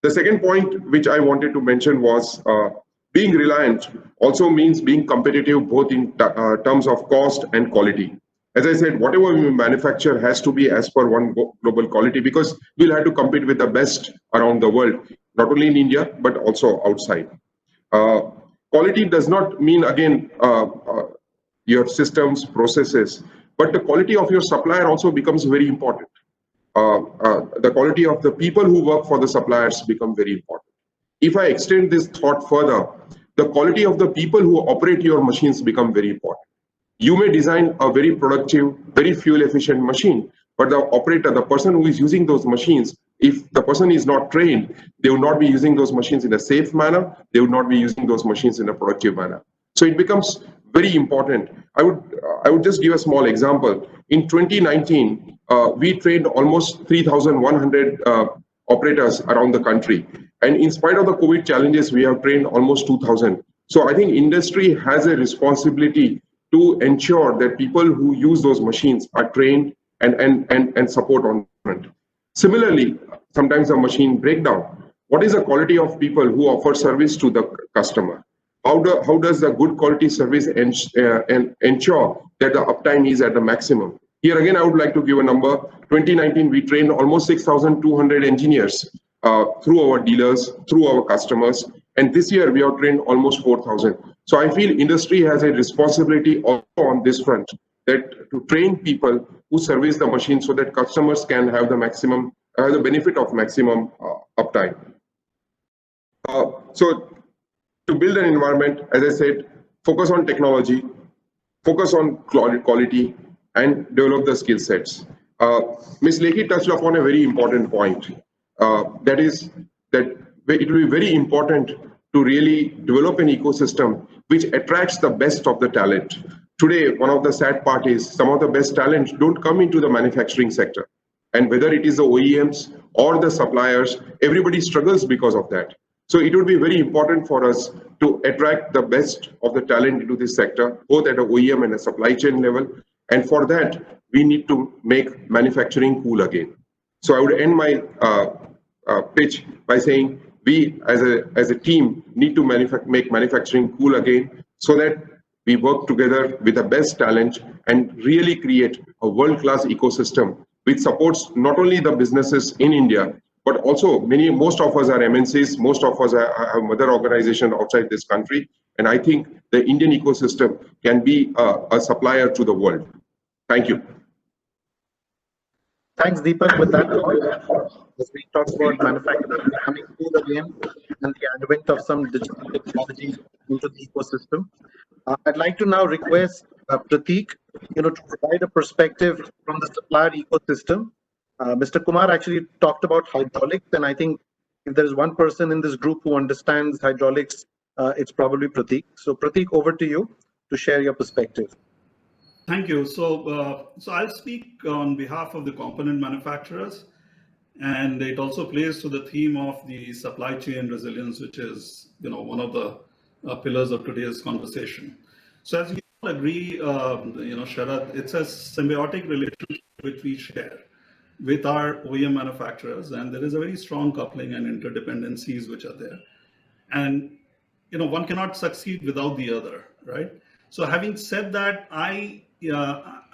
The second point which I wanted to mention was being reliant also means being competitive both in terms of cost and quality. As I said, whatever we manufacture has to be as per one global quality, because we'll have to compete with the best around the world, not only in India, but also outside. Quality does not mean, again, your systems, processes, but the quality of your supplier also becomes very important. The quality of the people who work for the suppliers become very important. If I extend this thought further, the quality of the people who operate your machines become very important. You may design a very productive, very fuel efficient machine, but the operator, the person who is using those machines, if the person is not trained, they will not be using those machines in a safe manner. They will not be using those machines in a productive manner. So it becomes very important. I would just give a small example. In 2019, we trained almost 3,100 operators around the country. And in spite of the COVID challenges, we have trained almost 2,000. So I think industry has a responsibility to ensure that people who use those machines are trained and support on it. Similarly, sometimes a machine breakdown. What is the quality of people who offer service to the customer? How does the good quality service ensure that the uptime is at the maximum? Here again, I would like to give a number. 2019, we trained almost 6,200 engineers through our dealers, through our customers. And this year, we have trained almost 4,000. So I feel industry has a responsibility also on this front, that to train people who service the machine so that customers can have the maximum, the benefit of maximum uptime. So to build an environment, as I said, focus on technology, focus on quality, and develop the skill sets. Ms. Lekhi touched upon a very important point. That is that it will be very important to really develop an ecosystem which attracts the best of the talent. Today, one of the sad part is some of the best talent don't come into the manufacturing sector. And whether it is the OEMs or the suppliers, everybody struggles because of that. So it would be very important for us to attract the best of the talent into this sector, both at a OEM and a supply chain level. And for that, we need to make manufacturing cool again. So I would end my pitch by saying we as a team need to make manufacturing cool again so that we work together with the best talent and really create a world-class ecosystem which supports not only the businesses in India, but also most of us are MNCs, most of us have mother organizations outside this country. And I think the Indian ecosystem can be a supplier to the world. Thank you. Thanks, Deepak. With that, as we talk about manufacturing becoming cool again and the advent of some digital technologies into the ecosystem, I'd like to now request Prateek, to provide a perspective from the supplier ecosystem. Mr. Kumar actually talked about hydraulics, and I think if there is one person in this group who understands hydraulics, it's probably Prateek. So Prateek, over to you to share your perspective. Thank you. So I'll speak on behalf of the component manufacturers, and it also plays to the theme of the supply chain resilience, which is one of the pillars of today's conversation. So as you all agree, Sharad, it's a symbiotic relationship which we share with our OEM manufacturers, and there is a very strong coupling and interdependencies which are there. And one cannot succeed without the other, right? So having said that, I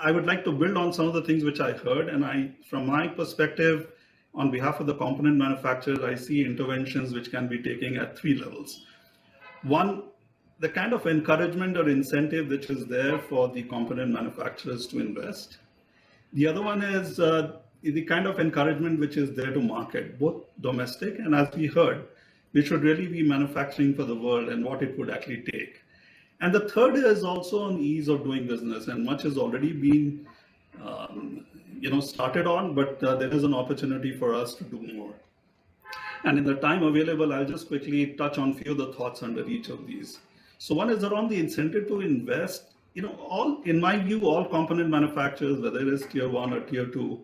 would like to build on some of the things which I heard, and from my perspective, on behalf of the component manufacturers, I see interventions which can be taken at 3 levels. One, the kind of encouragement or incentive which is there for the component manufacturers to invest. The other one is the kind of encouragement which is there to market, both domestic and, as we heard, we should really be manufacturing for the world and what it would actually take. And the third is also on ease of doing business, and much has already been started on, but there is an opportunity for us to do more. And in the time available, I'll just quickly touch on a few of the thoughts under each of these. So one is around the incentive to invest. In my view, all component manufacturers, whether it is tier 1 or tier 2,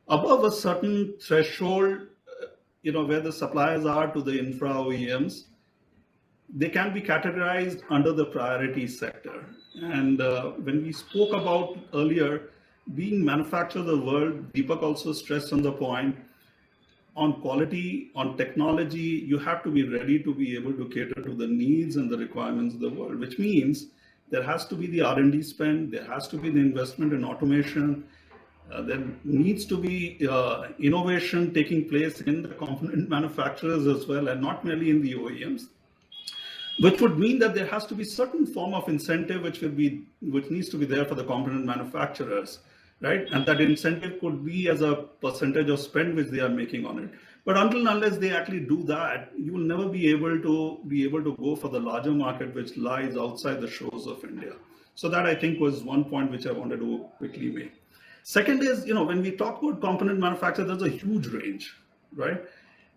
above a certain threshold, where the suppliers are to the infra OEMs, they can be categorized under the priority sector. And when we spoke about earlier being manufacturer of the world, Deepak also stressed on the point on quality, on technology, you have to be ready to be able to cater to the needs and the requirements of the world, which means there has to be the R&D spend, there has to be the investment in automation, there needs to be innovation taking place in the component manufacturers as well, and not merely in the OEMs, which would mean that there has to be certain form of incentive which needs to be there for the component manufacturers, right? And that incentive could be as a percentage of spend which they are making on it. But until and unless they actually do that, you will never be able to go for the larger market which lies outside the shores of India. So that I think was one point which I wanted to quickly make. Second is, when we talk about component manufacture, there's a huge range, right?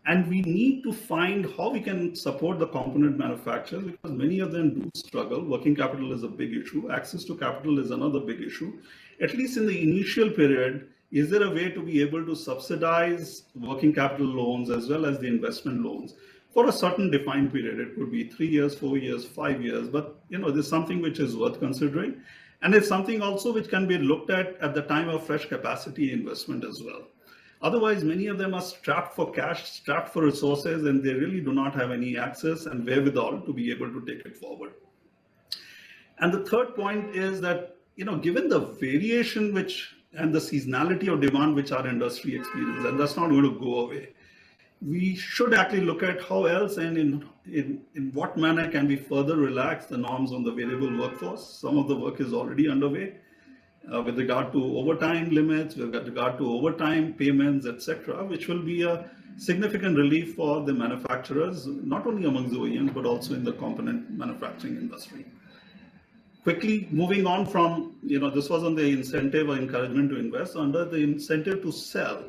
And we need to find how we can support the component manufacturers, because many of them do struggle. Working capital is a big issue. Access to capital is another big issue. At least in the initial period, is there a way to be able to subsidize working capital loans as well as the investment loans for a certain defined period? It could be 3 years, 4 years, 5 years, but there's something which is worth considering. And it's something also which can be looked at the time of fresh capacity investment as well. Otherwise, many of them are strapped for cash, strapped for resources, and they really do not have any access and wherewithal to be able to take it forward. And the third point is that, given the variation and the seasonality of demand which our industry experiences, and that's not going to go away, we should actually look at how else and in what manner can we further relax the norms on the variable workforce. Some of the work is already underway. With regard to overtime limits, with regard to overtime payments, etc., which will be a significant relief for the manufacturers, not only among the OEMs, but also in the component manufacturing industry. Quickly moving on from, this was on the incentive or encouragement to invest. Under the incentive to sell,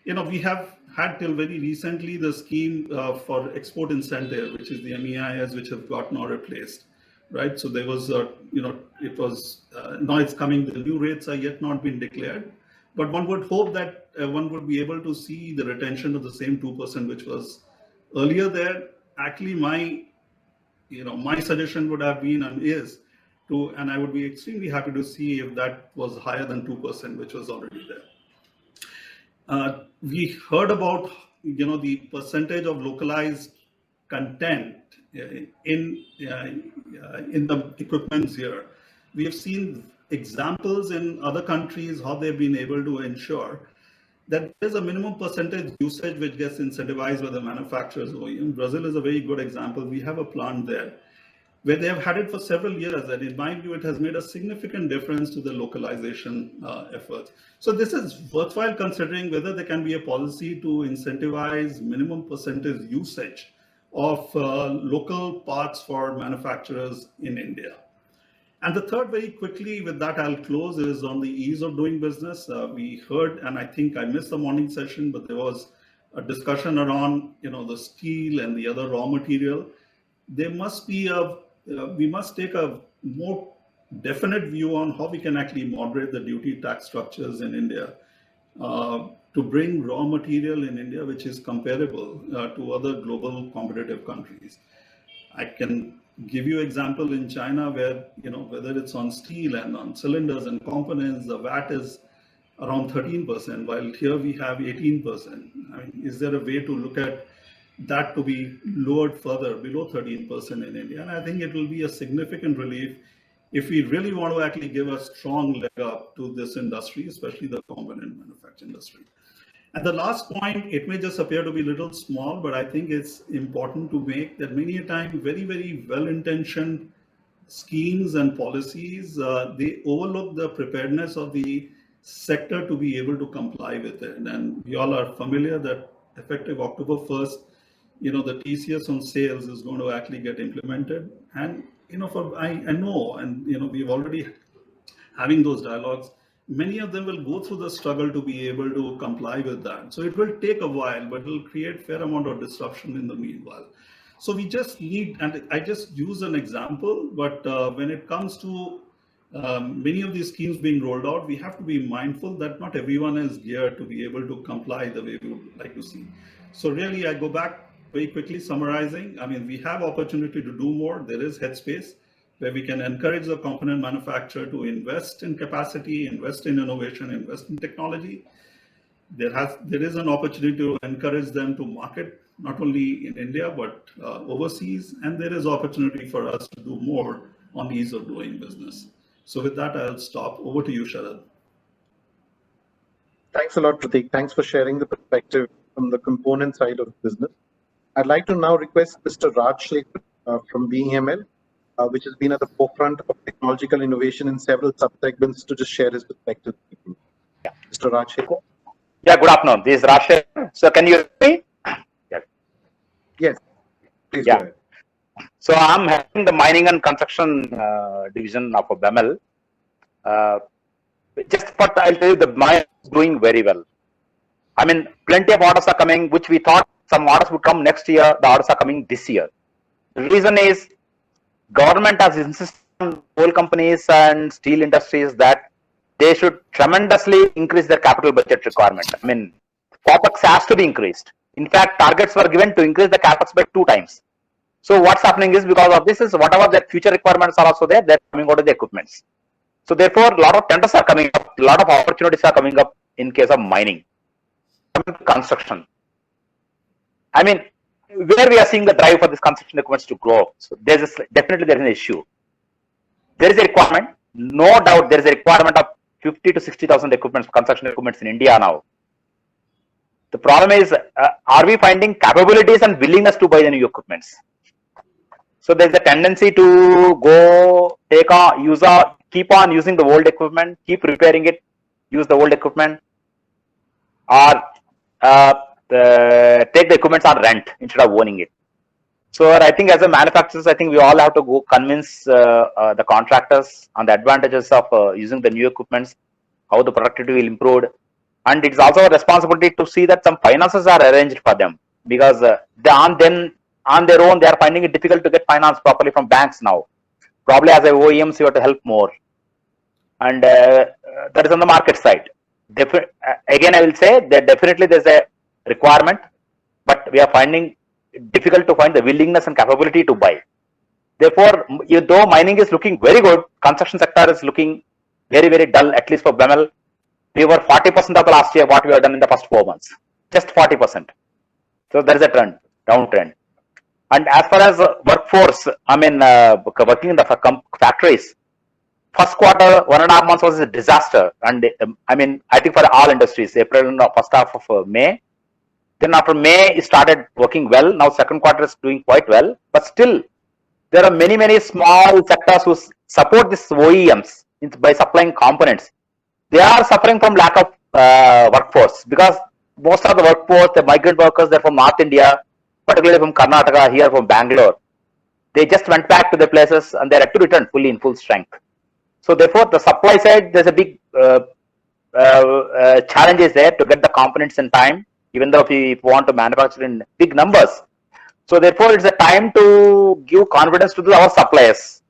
we have had till very recently the scheme for export incentive, which is the MEIS, which have got now replaced. Right, so there was, it was now it's coming. The new rates are yet not been declared, but one would hope that one would be able to see the retention of the same 2%, which was earlier there. Actually, my suggestion would have been and is to, and I would be extremely happy to see if that was higher than 2%, which was already there. We heard about, the percentage of localized content in the equipments here. We have seen examples in other countries how they've been able to ensure that there's a minimum percentage usage which gets incentivized by the manufacturers. In Brazil is a very good example. We have a plant there where they have had it for several years, and in my view, it has made a significant difference to the localization efforts. So this is worthwhile considering whether there can be a policy to incentivize minimum percentage usage of local parts for manufacturers in India. And the third, very quickly, with that I'll close, is on the ease of doing business. We heard, and I think I missed the morning session, but there was a discussion around, the steel and the other raw material. There must be we must take a more definite view on how we can actually moderate the duty tax structures in India to bring raw material in India, which is comparable to other global competitive countries. I can give you example in China where, whether it's on steel and on cylinders and components, the VAT is around 13%, while here we have 18%. I mean, is there a way to look at that to be lowered further below 13% in India? And I think it will be a significant relief if we really want to actually give a strong leg up to this industry, especially the component manufacturing industry. And the last point, it may just appear to be a little small, but I think it's important to make that many a time very, very well-intentioned schemes and policies, they overlook the preparedness of the sector to be able to comply with it. And we all are familiar that effective October 1st, the TCS on sales is going to actually get implemented. And, I know, and, we've already having those dialogues, many of them will go through the struggle to be able to comply with that. So it will take a while, but it will create fair amount of disruption in the meanwhile. So we just need, and I just use an example, but when it comes to many of these schemes being rolled out, we have to be mindful that not everyone is geared to be able to comply the way we would like to see. So really, I go back very quickly summarizing. I mean, we have opportunity to do more. There is headspace where we can encourage the component manufacturer to invest in capacity, invest in innovation, invest in technology. There is an opportunity to encourage them to market not only in India, but overseas. And there is opportunity for us to do more on ease of doing business. So with that, I'll stop. Over to you, Sharad. Thanks a lot, Prateek. Thanks for sharing the perspective from the component side of business. I'd like to now request Mr. Raj Shekhar from BEML, which has been at the forefront of technological innovation in several subsegments, to just share his perspective. Yeah. Mr. Raj Shekhar. Yeah, good afternoon. This is Raj Shekhar. So can you hear me? Yes. Please yeah. go ahead. So I'm having the mining and construction division of BEML. I'll tell you, the mine is doing very well. I mean, plenty of orders are coming, which we thought some orders would come next year. The orders are coming this year. The reason is government has insisted on coal companies and steel industries that they should tremendously increase their capital budget requirement. I mean, CapEx has to be increased. In fact, targets were given to increase the CapEx by 2 times. So what's happening is, because of this, is whatever their future requirements are also there, they're coming out of the equipments. So therefore, a lot of tenders are coming up, a lot of opportunities are coming up in case of mining. Construction. I mean, where we are seeing the drive for this construction equipments to grow. So definitely there is an issue. There is a requirement, no doubt there is a requirement of 50 to 60,000 equipments, construction equipments in India now. The problem is, are we finding capabilities and willingness to buy the new equipments? So there's a tendency to go keep on using the old equipment, keep repairing it, use the old equipment, or take the equipment on rent instead of owning it. So I think as a manufacturers, I think we all have to go convince the contractors on the advantages of using the new equipments, how the productivity will improve. And it's also a responsibility to see that some finances are arranged for them, because on their own, they are finding it difficult to get finance properly from banks now. Probably as a OEMs, you have to help more. And that is on the market side. Again, I will say that definitely there's a requirement, but we are finding it difficult to find the willingness and capability to buy. Therefore, though mining is looking very good, construction sector is looking very, very dull, at least for BEML. We were 40% of the last year what we have done in the first 4 months, just 40%. So there is a trend, downtrend. And as far as workforce, I mean, working in the factories, first quarter, 1.5 months was a disaster. And I mean, I think for all industries, April and first half of May. Then after May, it started working well. Now second quarter is doing quite well. But still, there are many, many small sectors who support these OEMs by supplying components. They are suffering from lack of workforce, because most of the workforce, the migrant workers, they're from North India, particularly from Karnataka, here from Bangalore. They just went back to their places and they're to return fully in full strength. So therefore, the supply side, there's a big challenges there to get the components in time, even though if we want to manufacture in big numbers. So therefore, it's a time to give confidence to our suppliers.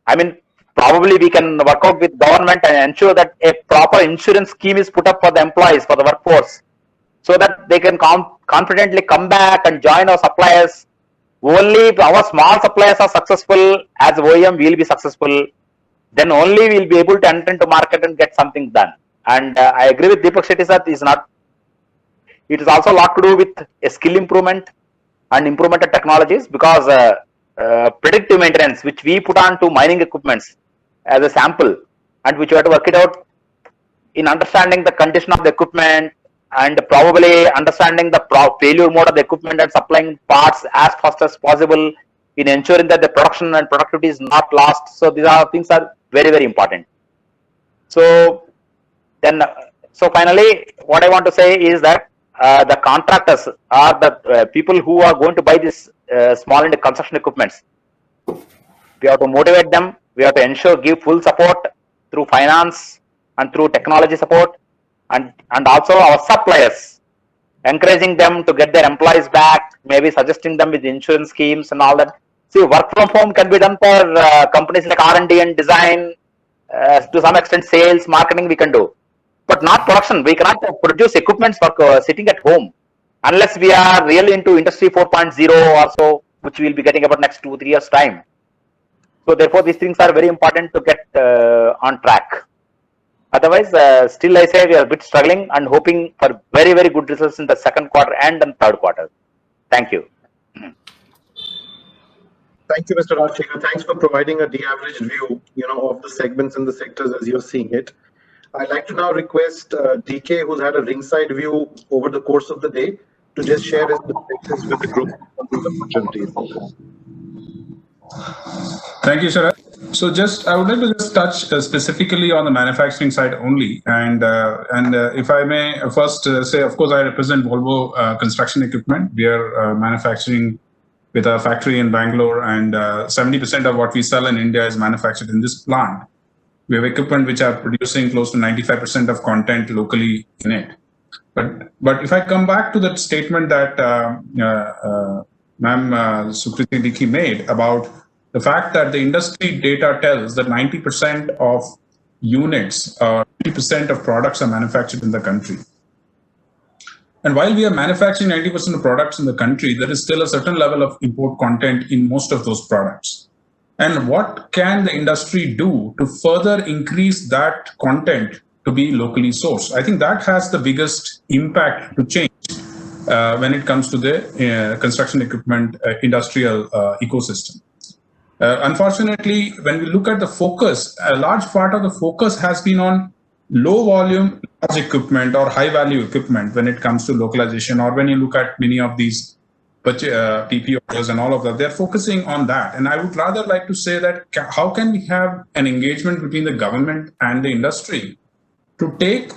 I mean, probably we can work out with government and ensure that a proper insurance scheme is put up for the employees, for the workforce, so that they can confidently come back and join our suppliers. Only if our small suppliers are successful, as OEM we will be successful, then only we will be able to enter into market and get something done. And I agree with Deepak Shetty sir, it is also a lot to do with a skill improvement and improvement of technologies, because predictive maintenance, which we put on to mining equipments as a sample, and which we have to work it out in understanding the condition of the equipment, and probably understanding the failure mode of the equipment and supplying parts as fast as possible, in ensuring that the production and productivity is not lost. So these are things are very, very important. So then, so finally, what I want to say is that the contractors are the people who are going to buy this small and construction equipments. We have to motivate them. We have to give full support through finance and through technology support, and also our suppliers, encouraging them to get their employees back, maybe suggesting them with insurance schemes and all that. See, work from home can be done for companies like R&D and design, to some extent sales, marketing we can do, but not production. We cannot produce equipments for sitting at home unless we are really into industry 4.0 or so, which we will be getting about next 2-3 years time. So therefore, these things are very important to get on track. Otherwise, still I say we are a bit struggling and hoping for very, very good results in the second quarter and then third quarter. Thank you. Thank you, Mr. Rajshekhar. Thanks for providing a de-averaged view, of the segments and the sectors as you're seeing it. I'd like to now request DK, who's had a ringside view over the course of the day, to just share his perspectives with the group on these opportunities. Thank you, Sharad. So I would like to just touch specifically on the manufacturing side only. And if I may first say, of course, I represent Volvo Construction Equipment. We are manufacturing with a factory in Bangalore, and 70% of what we sell in India is manufactured in this plant. We have equipment which are producing close to 95% of content locally in it. But if I come back to that statement that Ma'am Sukriti Dikhi made about the fact that the industry data tells that 90% of units, 90% of products are manufactured in the country. And while we are manufacturing 90% of products in the country, there is still a certain level of import content in most of those products. And what can the industry do to further increase that content to be locally sourced? I think that has the biggest impact to change when it comes to the construction equipment industrial ecosystem. Unfortunately, when we look at the focus, a large part of the focus has been on low volume, large equipment or high value equipment when it comes to localization, or when you look at many of these PP orders and all of that, they're focusing on that. And I would rather like to say that how can we have an engagement between the government and the industry to take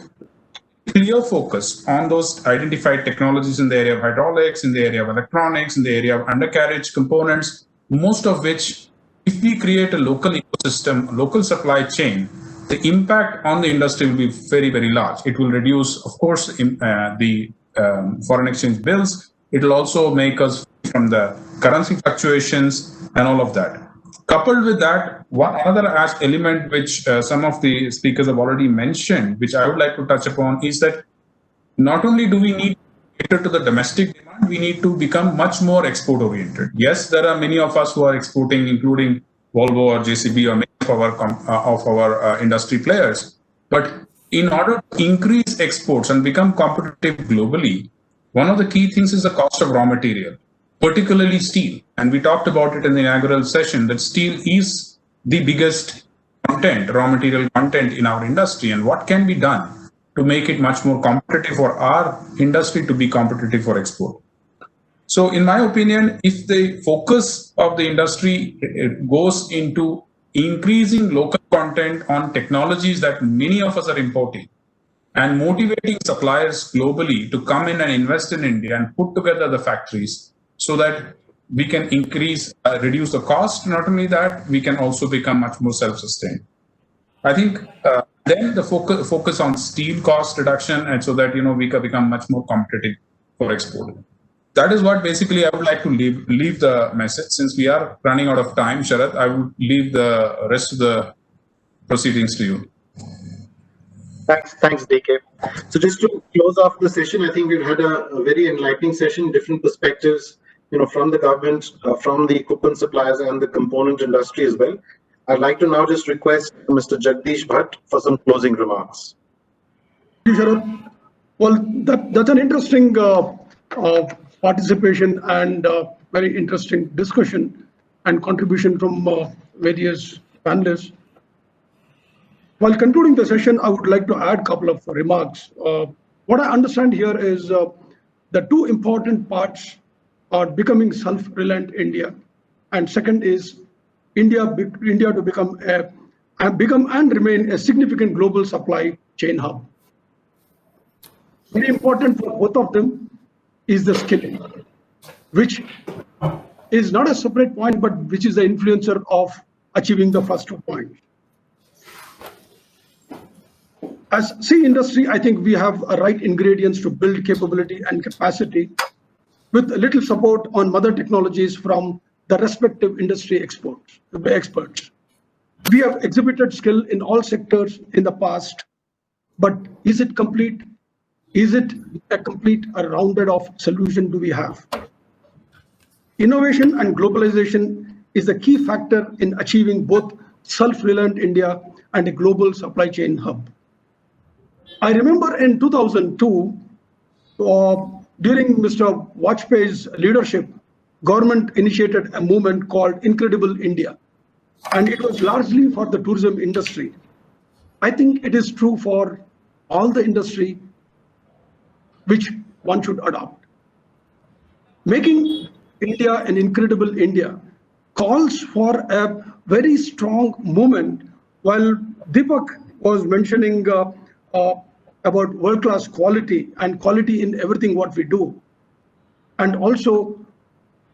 clear focus on those identified technologies in the area of hydraulics, in the area of electronics, in the area of undercarriage components, most of which, if we create a local ecosystem, local supply chain, the impact on the industry will be very, very large. It will reduce, of course, the foreign exchange bills. It will also make us from the currency fluctuations and all of that. Coupled with that, one other element which some of the speakers have already mentioned, which I would like to touch upon, is that not only do we need to cater to the domestic demand, we need to become much more export oriented. Yes, there are many of us who are exporting, including Volvo or JCB or many of our industry players. But in order to increase exports and become competitive globally, one of the key things is the cost of raw material, particularly steel. And we talked about it in the inaugural session that steel is the biggest raw material content in our industry. And what can be done to make it much more competitive for our industry to be competitive for export? So in my opinion, if the focus of the industry goes into increasing local content on technologies that many of us are importing, and motivating suppliers globally to come in and invest in India and put together the factories so that we can reduce the cost. Not only that, we can also become much more self-sustained. I think then the focus on steel cost reduction, and so that we can become much more competitive for export. That is what basically I would like to leave the message. Since we are running out of time, Sharath, I would leave the rest of the proceedings to you. Thanks, DK. So just to close off the session, I think we've had a very enlightening session, different perspectives, from the government, from the equipment suppliers and the component industry as well. I'd like to now just request Mr. Jagdish Bhatt for some closing remarks. Thank you, Sharath. Well, that's an interesting participation and very interesting discussion and contribution from various panelists. While concluding the session, I would like to add a couple of remarks. What I understand here is the two important parts are becoming self-reliant India, and second is India to become and remain a significant global supply chain hub. Very important for both of them is the skilling, which is not a separate point, but which is the influencer of achieving the first 2 points. As C industry, I think we have a right ingredients to build capability and capacity with a little support on mother technologies from the respective industry experts. We have exhibited skill in all sectors in the past, but is it complete? Is it a rounded off solution do we have? Innovation and globalization is the key factor in achieving both self-reliant India and a global supply chain hub. I remember in 2002, during Mr. Vajpayee's leadership, government initiated a movement called Incredible India, and it was largely for the tourism industry. I think it is true for all the industry which one should adopt. Making India an incredible India calls for a very strong movement. While Deepak was mentioning about world-class quality and quality in everything what we do, and also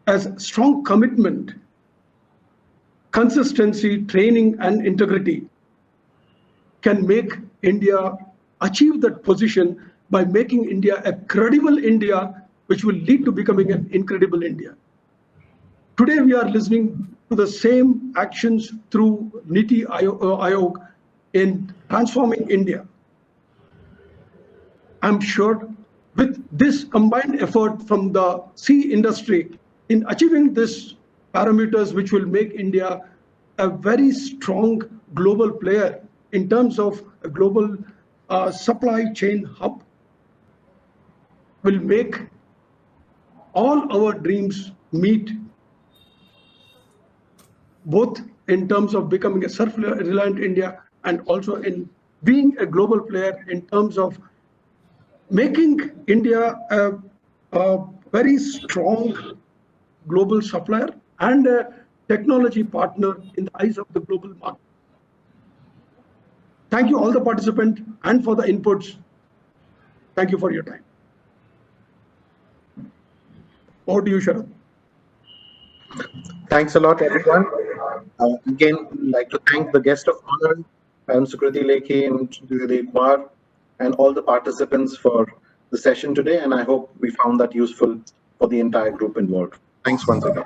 as strong commitment, consistency, training, and integrity can make India achieve that position by making India a credible India, which will lead to becoming an incredible India. Today, we are listening to the same actions through NITI Aayog in transforming India. I'm sure with this combined effort from the sea industry in achieving these parameters, which will make India a very strong global player in terms of a global supply chain hub, will make all our dreams meet, both in terms of becoming a self-reliant India and also in being a global player in terms of making India a very strong global supplier and a technology partner in the eyes of the global market. Thank you all the participants and for the inputs. Thank you for your time. Over to you, Sharad. Thanks a lot, everyone. Again, I'd like to thank the guest of honor, Sukriti Lekhi and Sudhir Kumar, and all the participants for the session today. And I hope we found that useful for the entire group involved. Thanks once again.